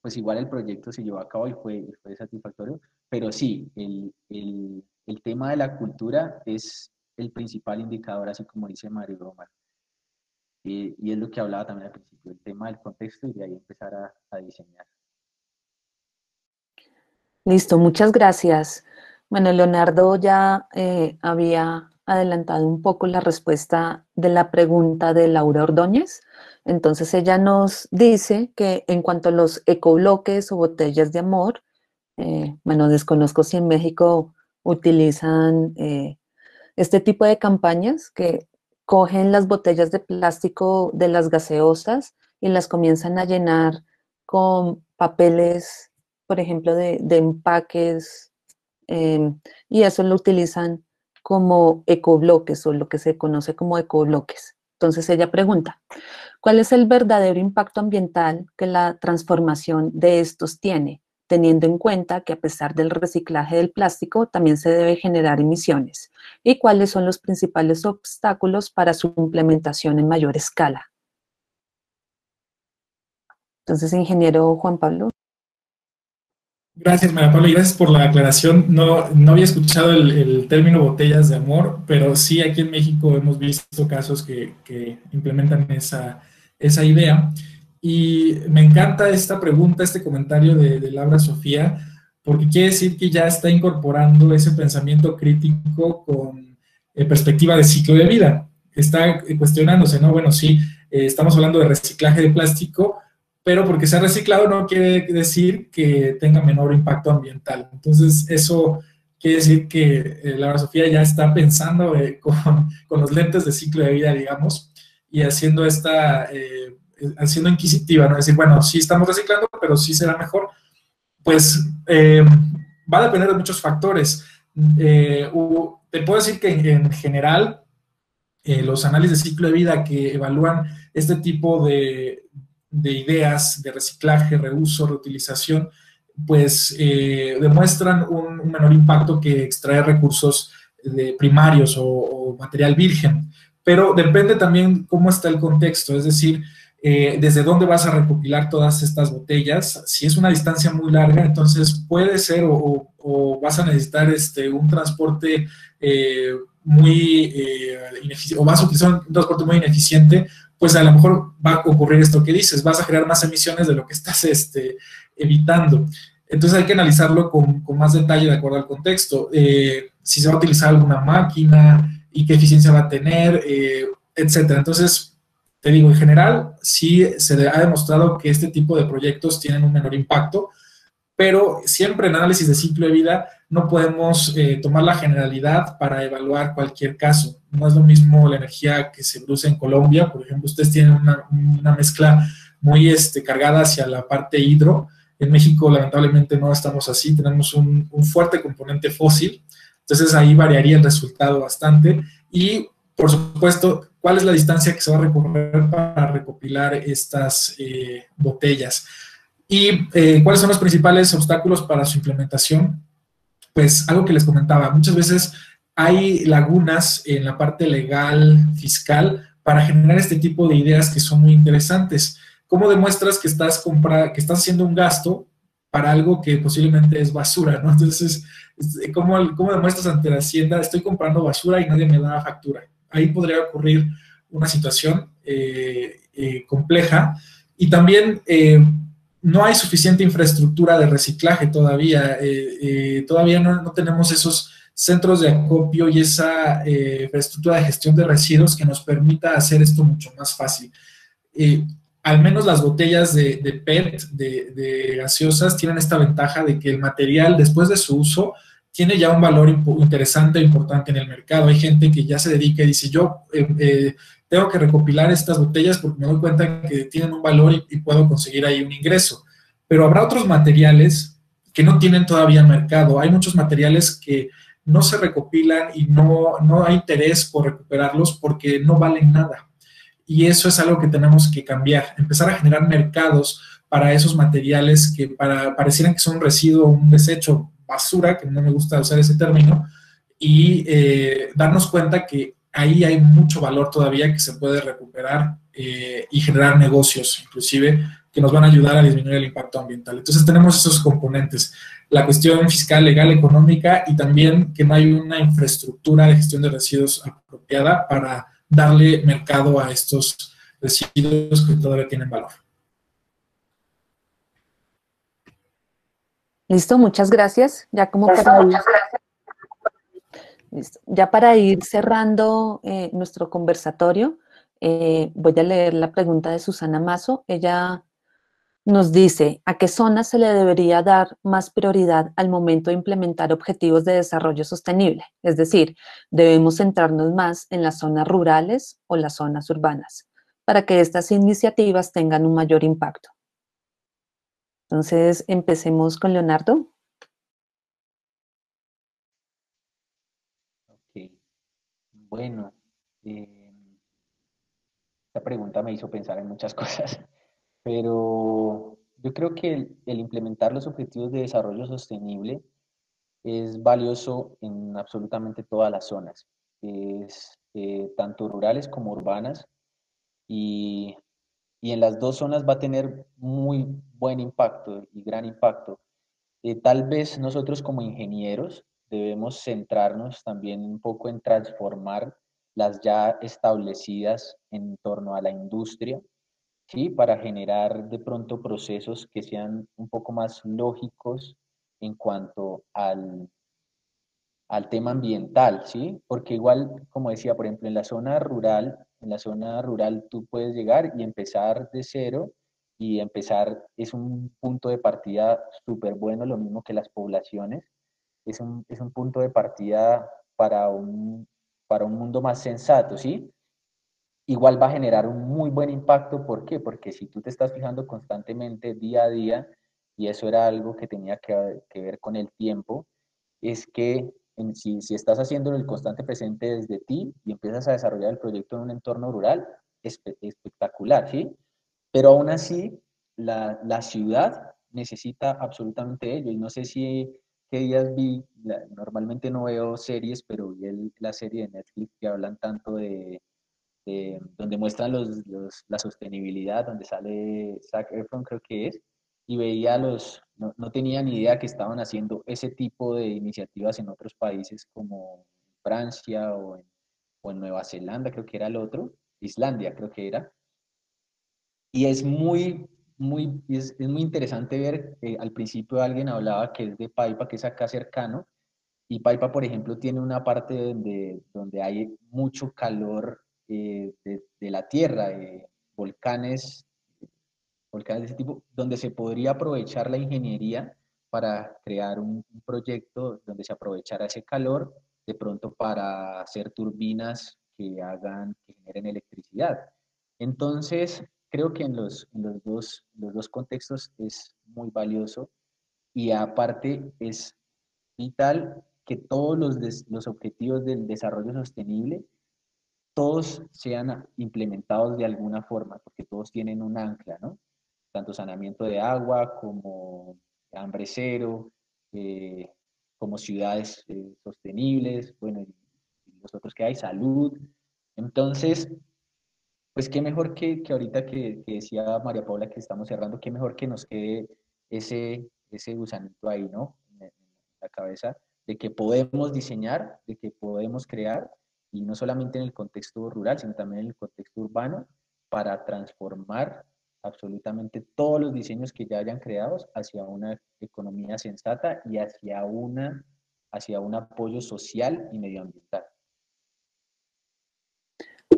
pues igual el proyecto se llevó a cabo y fue satisfactorio, pero sí, el tema de la cultura es el principal indicador, así como dice Mario Omar. Y es lo que hablaba también al principio, el tema del contexto, y de ahí empezar a diseñar. Listo, muchas gracias. Bueno, Leonardo ya había adelantado un poco la respuesta de la pregunta de Laura Ordóñez. Entonces ella nos dice que en cuanto a los ecobloques o botellas de amor, bueno, desconozco si en México utilizan este tipo de campañas que cogen las botellas de plástico de las gaseosas y las comienzan a llenar con papeles, por ejemplo, de empaques, y eso lo utilizan como ecobloques o lo que se conoce como ecobloques. Entonces ella pregunta, ¿cuál es el verdadero impacto ambiental que la transformación de estos tiene, teniendo en cuenta que a pesar del reciclaje del plástico también se debe generar emisiones? ¿Y cuáles son los principales obstáculos para su implementación en mayor escala? Entonces, ingeniero Juan Pablo. Gracias, María Paula, y gracias por la aclaración. No había escuchado el término botellas de amor, pero sí aquí en México hemos visto casos que implementan esa idea. Y me encanta esta pregunta, este comentario de Laura Sofía, porque quiere decir que ya está incorporando ese pensamiento crítico con perspectiva de ciclo de vida. Está cuestionándose, ¿no? Bueno, sí, estamos hablando de reciclaje de plástico, pero porque se ha reciclado no quiere decir que tenga menor impacto ambiental. Entonces, eso quiere decir que Laura Sofía ya está pensando con los lentes de ciclo de vida, digamos, y haciendo inquisitiva, ¿no? Es decir, bueno, sí estamos reciclando, pero sí será mejor. Pues va a depender de muchos factores. Te puedo decir que en general, los análisis de ciclo de vida que evalúan este tipo de ideas de reciclaje, reuso, reutilización, pues demuestran un menor impacto que extraer recursos primarios o material virgen. Pero depende también cómo está el contexto, es decir, desde dónde vas a recopilar todas estas botellas. Si es una distancia muy larga, entonces puede ser o vas a necesitar un transporte muy ineficiente, o vas a utilizar un transporte muy ineficiente, pues a lo mejor va a ocurrir esto que dices, vas a generar más emisiones de lo que estás evitando. Entonces hay que analizarlo con más detalle de acuerdo al contexto. Si se va a utilizar alguna máquina y qué eficiencia va a tener, etcétera. Entonces, te digo, en general, sí se ha demostrado que este tipo de proyectos tienen un menor impacto, pero siempre en análisis de ciclo de vida no podemos tomar la generalidad para evaluar cualquier caso. No es lo mismo la energía que se produce en Colombia, por ejemplo, ustedes tienen una mezcla muy cargada hacia la parte hidro. En México, lamentablemente, no estamos así, tenemos un fuerte componente fósil, entonces ahí variaría el resultado bastante. Y, por supuesto, ¿cuál es la distancia que se va a recorrer para recopilar estas botellas? ¿Y cuáles son los principales obstáculos para su implementación? Pues algo que les comentaba, muchas veces hay lagunas en la parte legal, fiscal, para generar este tipo de ideas que son muy interesantes. ¿Cómo demuestras que estás haciendo un gasto para algo que posiblemente es basura, ¿no? Entonces, ¿cómo demuestras ante la Hacienda, estoy comprando basura y nadie me da factura? Ahí podría ocurrir una situación compleja. Y también no hay suficiente infraestructura de reciclaje todavía. Todavía no tenemos esos centros de acopio y esa infraestructura de gestión de residuos que nos permita hacer esto mucho más fácil. Al menos las botellas de PET, de gaseosas, tienen esta ventaja de que el material, después de su uso, tiene ya un valor interesante e importante en el mercado. Hay gente que ya se dedica y dice, yo tengo que recopilar estas botellas porque me doy cuenta que tienen un valor y puedo conseguir ahí un ingreso. Pero habrá otros materiales que no tienen todavía mercado. Hay muchos materiales que no se recopilan y no hay interés por recuperarlos porque no valen nada. Y eso es algo que tenemos que cambiar, empezar a generar mercados para esos materiales que parecieran que son un residuo, un desecho, basura, que no me gusta usar ese término, y darnos cuenta que ahí hay mucho valor todavía que se puede recuperar y generar negocios, inclusive, que nos van a ayudar a disminuir el impacto ambiental. Entonces tenemos esos componentes, la cuestión fiscal, legal, económica, y también que no hay una infraestructura de gestión de residuos apropiada para darle mercado a estos residuos que todavía tienen valor. Listo, muchas gracias. Ya como para ir, listo. Ya para ir cerrando nuestro conversatorio, voy a leer la pregunta de Susana Mazo. Ella nos dice, ¿a qué zonas se le debería dar más prioridad al momento de implementar objetivos de desarrollo sostenible? Es decir, ¿debemos centrarnos más en las zonas rurales o las zonas urbanas para que estas iniciativas tengan un mayor impacto? Entonces, empecemos con Leonardo. Ok, bueno, esta pregunta me hizo pensar en muchas cosas, pero yo creo que el implementar los objetivos de desarrollo sostenible es valioso en absolutamente todas las zonas, tanto rurales como urbanas, y en las dos zonas va a tener muy buen impacto y gran impacto. Tal vez nosotros como ingenieros debemos centrarnos también un poco en transformar las ya establecidas en torno a la industria, ¿sí? Para generar de pronto procesos que sean un poco más lógicos en cuanto al tema ambiental, ¿sí? Porque igual, como decía, por ejemplo, en la zona rural tú puedes llegar y empezar de cero, y empezar es un punto de partida súper bueno, lo mismo que las poblaciones, es un punto de partida para un mundo más sensato, ¿sí? Igual va a generar un muy buen impacto. ¿Por qué? Porque si tú te estás fijando constantemente día a día, y eso era algo que tenía que ver con el tiempo, es que si estás haciéndolo el constante presente desde ti y empiezas a desarrollar el proyecto en un entorno rural, espectacular, ¿sí? Pero aún así, la ciudad necesita absolutamente ello. Y no sé si qué días normalmente no veo series, pero vi la serie de Netflix que hablan tanto donde muestran la sostenibilidad, donde sale Zac Efron, creo que es, y veía no tenía ni idea que estaban haciendo ese tipo de iniciativas en otros países como Francia o en Nueva Zelanda, creo que era el otro, Islandia creo que era, y es es muy interesante ver, al principio alguien hablaba que es de Paipa, que es acá cercano, y Paipa, por ejemplo, tiene una parte donde hay mucho calor de la tierra, volcanes, volcanes de ese tipo, donde se podría aprovechar la ingeniería para crear un proyecto donde se aprovechara ese calor, de pronto para hacer turbinas que generen electricidad. Entonces, creo que en los dos contextos es muy valioso, y aparte es vital que todos los objetivos del desarrollo sostenible, todos sean implementados de alguna forma, porque todos tienen un ancla, ¿no? Tanto saneamiento de agua como hambre cero, como ciudades sostenibles, bueno, y los otros que hay, salud. Entonces, pues qué mejor que ahorita que decía María Paula que estamos cerrando, qué mejor que nos quede ese gusanito ahí, ¿no? En la cabeza, de que podemos diseñar, de que podemos crear, y no solamente en el contexto rural, sino también en el contexto urbano, para transformar absolutamente todos los diseños que ya hayan creados hacia una economía sensata y hacia un apoyo social y medioambiental.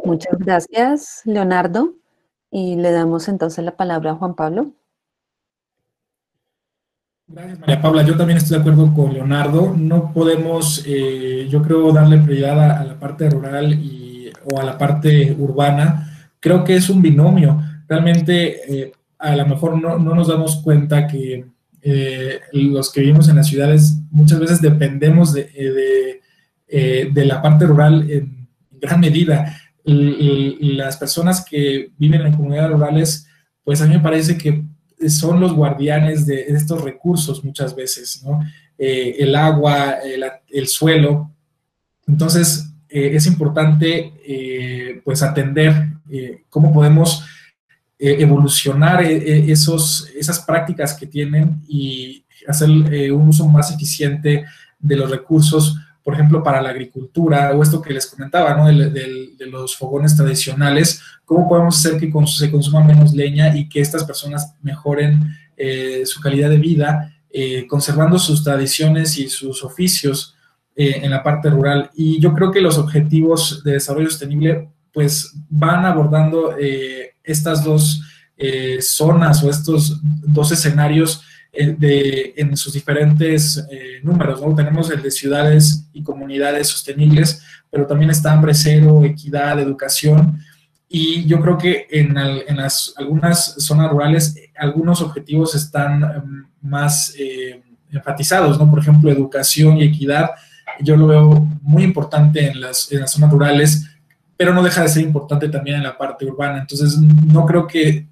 Muchas gracias, Leonardo. Y le damos entonces la palabra a Juan Pablo. Gracias, María Paula. Yo también estoy de acuerdo con Leonardo. No podemos, yo creo, darle prioridad a la parte rural o a la parte urbana. Creo que es un binomio. Realmente, a lo mejor no nos damos cuenta que los que vivimos en las ciudades muchas veces dependemos de la parte rural en gran medida. Las personas que viven en comunidades rurales, pues a mí me parece que son los guardianes de estos recursos muchas veces, ¿no? El agua, el suelo. Entonces, es importante, pues, atender cómo podemos evolucionar esas prácticas que tienen y hacer un uso más eficiente de los recursos, por ejemplo, para la agricultura, o esto que les comentaba, ¿no? De los fogones tradicionales. ¿Cómo podemos hacer que se consuma menos leña y que estas personas mejoren su calidad de vida, conservando sus tradiciones y sus oficios en la parte rural? Y yo creo que los objetivos de desarrollo sostenible, pues, van abordando estas dos zonas o estos dos escenarios en sus diferentes números, ¿no? Tenemos el de ciudades y comunidades sostenibles, pero también está hambre cero, equidad, educación, y yo creo que en algunas zonas rurales algunos objetivos están más enfatizados, ¿no? Por ejemplo, educación y equidad, yo lo veo muy importante en las zonas rurales, pero no deja de ser importante también en la parte urbana. Entonces, no creo que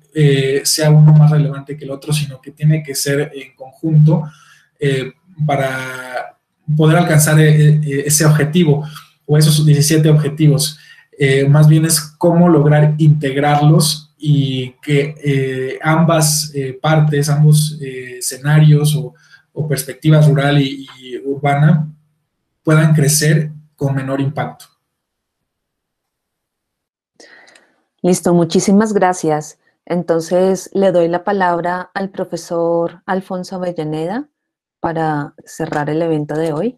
sea uno más relevante que el otro, sino que tiene que ser en conjunto para poder alcanzar ese objetivo o esos 17 objetivos. Más bien es cómo lograr integrarlos y que ambas partes, ambos escenarios o perspectivas rural y urbana puedan crecer con menor impacto. Listo, muchísimas gracias. Entonces le doy la palabra al profesor Alfonso Avellaneda para cerrar el evento de hoy.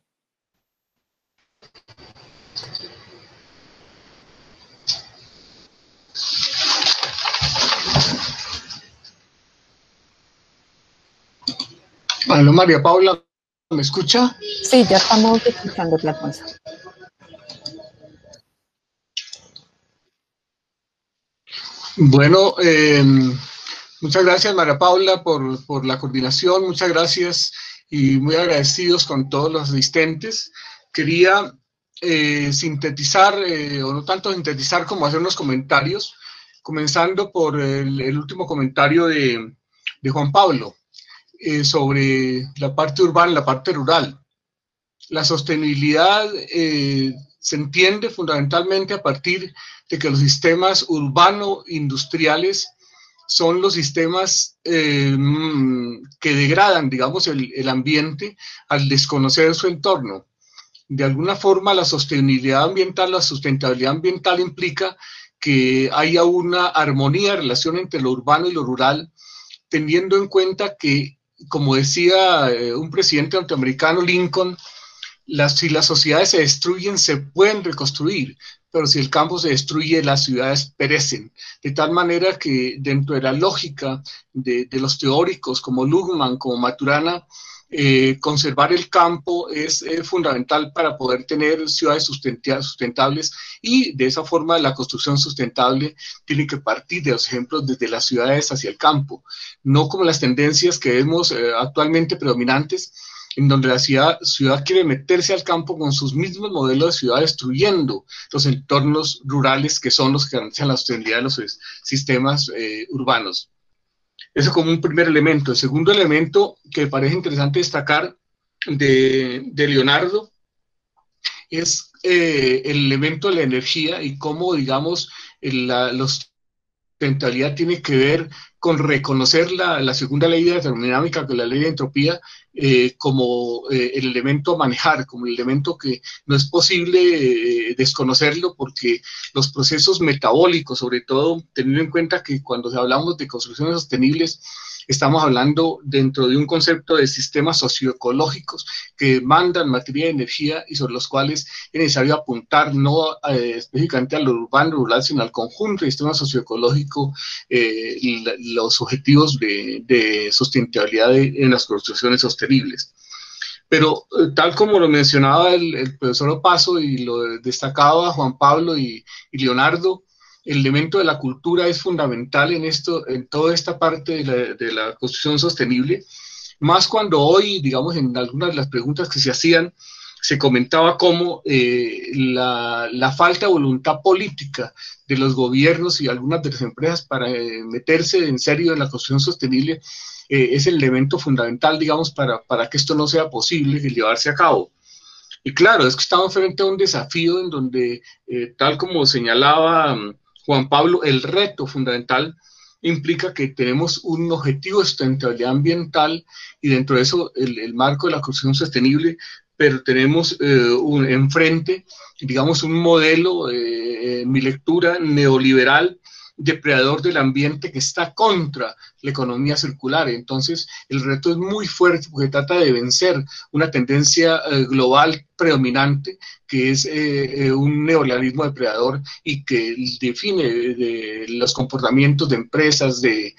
Bueno, María Paula, ¿me escucha? Sí, ya estamos escuchándote, Alfonso. Bueno, muchas gracias, María Paula, por la coordinación. Muchas gracias y muy agradecidos con todos los asistentes. Quería sintetizar, o no tanto sintetizar como hacer unos comentarios, comenzando por el último comentario de Juan Pablo sobre la parte urbana, la parte rural. La sostenibilidad se entiende fundamentalmente a partir de que los sistemas urbano-industriales son los sistemas que degradan, digamos, el ambiente al desconocer su entorno. De alguna forma, la sostenibilidad ambiental, la sustentabilidad ambiental implica que haya una armonía, relación entre lo urbano y lo rural, teniendo en cuenta que, como decía un presidente norteamericano, Lincoln, si las sociedades se destruyen, se pueden reconstruir, pero si el campo se destruye, las ciudades perecen. De tal manera que dentro de la lógica de los teóricos como Luhmann, como Maturana, conservar el campo es fundamental para poder tener ciudades sustentables, y de esa forma la construcción sustentable tiene que partir de los ejemplos desde las ciudades hacia el campo, no como las tendencias que vemos actualmente predominantes, en donde la ciudad quiere meterse al campo con sus mismos modelos de ciudad, destruyendo los entornos rurales que son los que garantizan la sostenibilidad de los sistemas urbanos. Eso como un primer elemento. El segundo elemento que me parece interesante destacar de Leonardo es el elemento de la energía y cómo, digamos, la sustentabilidad tiene que ver con reconocer la segunda ley de la termodinámica, que es la ley de entropía, como el elemento a manejar, como el elemento que no es posible desconocerlo, porque los procesos metabólicos, sobre todo teniendo en cuenta que cuando hablamos de construcciones sostenibles, estamos hablando dentro de un concepto de sistemas socioecológicos que demandan materia de energía y sobre los cuales es necesario apuntar no específicamente a lo urbano, rural, sino al conjunto del sistema socioecológico, los objetivos de sustentabilidad en las construcciones sostenibles. Pero tal como lo mencionaba el profesor Opaso y lo destacaba Juan Pablo y Leonardo, el elemento de la cultura es fundamental en toda esta parte de la construcción sostenible, más cuando hoy, digamos, en algunas de las preguntas que se hacían, se comentaba cómo la falta de voluntad política de los gobiernos y algunas de las empresas para meterse en serio en la construcción sostenible es el elemento fundamental, digamos, para que esto no sea posible llevarse a cabo. Y claro, es que estamos frente a un desafío en donde, tal como señalaba Juan Pablo, el reto fundamental implica que tenemos un objetivo de sustentabilidad ambiental y dentro de eso el marco de la construcción sostenible, pero tenemos enfrente, digamos, un modelo, mi lectura, neoliberal, depredador del ambiente que está contra la economía circular. Entonces el reto es muy fuerte porque trata de vencer una tendencia global predominante que es un neoliberalismo depredador y que define los comportamientos de empresas, de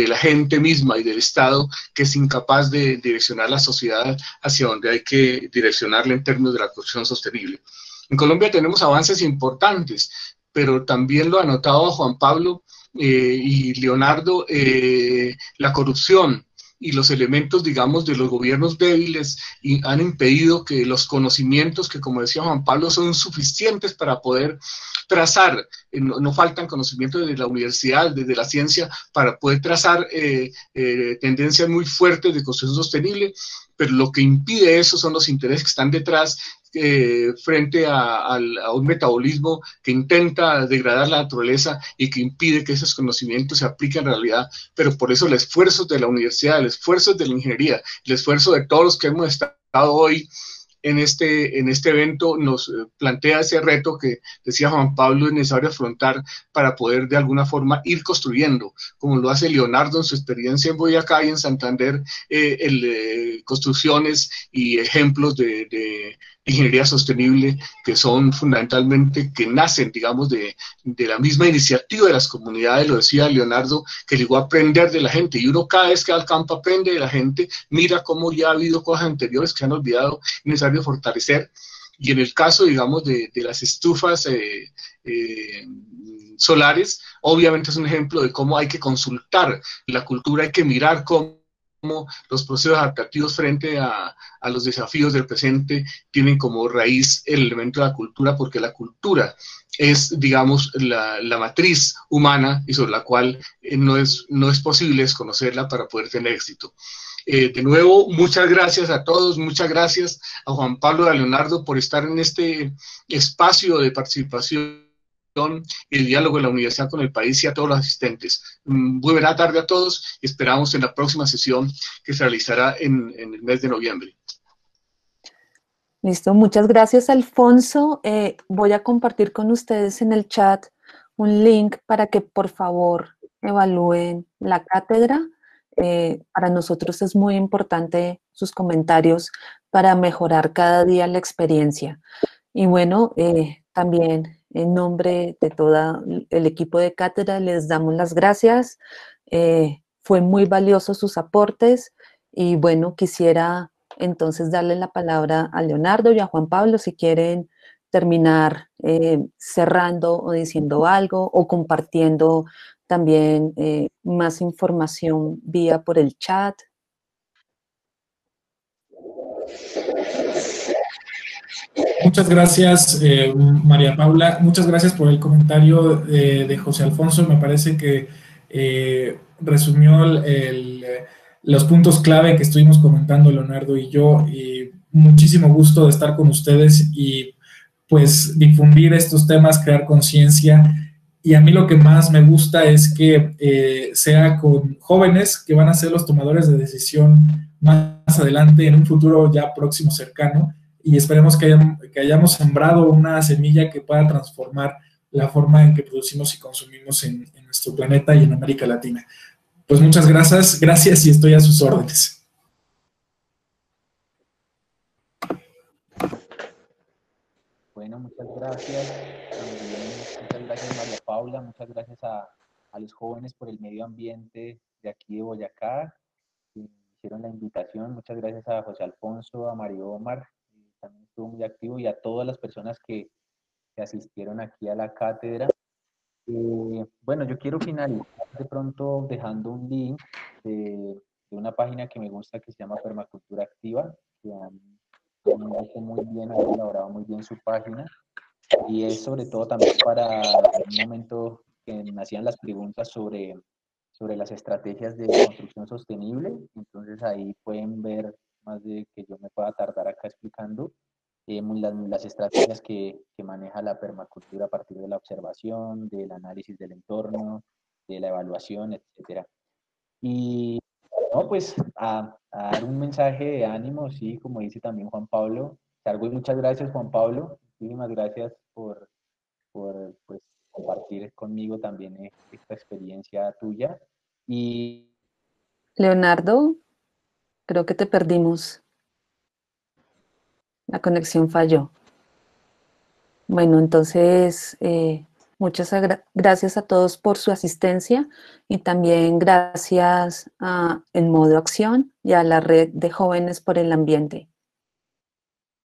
la gente misma y del Estado, que es incapaz de direccionar la sociedad hacia donde hay que direccionarla en términos de la construcción sostenible. En Colombia tenemos avances importantes, pero también lo ha notado Juan Pablo y Leonardo, la corrupción y los elementos, digamos, de los gobiernos débiles han impedido que los conocimientos que, como decía Juan Pablo, son suficientes para poder trazar, no faltan conocimientos desde la universidad, desde la ciencia, para poder trazar tendencias muy fuertes de construcción sostenible, pero lo que impide eso son los intereses que están detrás frente a un metabolismo que intenta degradar la naturaleza y que impide que esos conocimientos se apliquen en realidad. Pero por eso el esfuerzo de la universidad, el esfuerzo de la ingeniería, el esfuerzo de todos los que hemos estado hoy en este evento nos plantea ese reto que decía Juan Pablo es necesario afrontar para poder de alguna forma ir construyendo, como lo hace Leonardo en su experiencia en Boyacá y en Santander, construcciones y ejemplos de ingeniería sostenible que son fundamentalmente, que nacen, digamos, de la misma iniciativa de las comunidades, lo decía Leonardo, que llegó a aprender de la gente, y uno cada vez que va al campo aprende de la gente, mira cómo ya ha habido cosas anteriores que han olvidado, es necesario fortalecer, y en el caso, digamos, de las estufas solares, obviamente es un ejemplo de cómo hay que consultar la cultura, hay que mirar cómo los procesos adaptativos frente a los desafíos del presente tienen como raíz el elemento de la cultura, porque la cultura es, digamos, la matriz humana y sobre la cual no es posible desconocerla para poder tener éxito. De nuevo, muchas gracias a todos, muchas gracias a Juan Pablo y a Leonardo por estar en este espacio de participación y el diálogo de la universidad con el país y a todos los asistentes. Muy buena tarde a todos y esperamos en la próxima sesión que se realizará en el mes de noviembre. Listo, muchas gracias, Alfonso. Voy a compartir con ustedes en el chat un link para que por favor evalúen la cátedra. Para nosotros es muy importante sus comentarios para mejorar cada día la experiencia. Y bueno, también en nombre de todo el equipo de cátedra les damos las gracias. Fue muy valioso sus aportes y bueno, quisiera entonces darle la palabra a Leonardo y a Juan Pablo si quieren terminar cerrando o diciendo algo o compartiendo también más información vía por el chat. Muchas gracias, María Paula. Muchas gracias por el comentario de José Alfonso. Me parece que resumió los puntos clave que estuvimos comentando Leonardo y yo. Y muchísimo gusto de estar con ustedes y pues difundir estos temas, crear conciencia. Y a mí lo que más me gusta es que sea con jóvenes que van a ser los tomadores de decisión más adelante, en un futuro ya próximo, cercano. Y esperemos que hayamos sembrado una semilla que pueda transformar la forma en que producimos y consumimos en nuestro planeta y en América Latina. Pues muchas gracias y estoy a sus órdenes. Bueno, muchas gracias. También muchas gracias, María Paula. Muchas gracias a los jóvenes por el medio ambiente de aquí de Boyacá, que hicieron la invitación. Muchas gracias a José Alfonso, a Mario Omar, también estuvo muy activo, y a todas las personas que asistieron aquí a la cátedra. Bueno, yo quiero finalizar de pronto dejando un link de una página que me gusta que se llama Permacultura Activa, que han hecho muy bien, han elaborado muy bien su página, y es sobre todo también para un momento que me hacían las preguntas sobre las estrategias de construcción sostenible. Entonces ahí pueden ver, más de que yo me pueda tardar acá explicando, las estrategias que maneja la permacultura a partir de la observación, del análisis del entorno, de la evaluación, etc. Y no, pues a dar un mensaje de ánimo, sí, como dice también Juan Pablo. Muchas gracias, Juan Pablo. Muchísimas gracias por pues, compartir conmigo también esta experiencia tuya. Y Leonardo, creo que te perdimos. La conexión falló. Bueno, entonces, muchas gracias a todos por su asistencia y también gracias a En Modo Acción y a la Red de Jóvenes por el Ambiente.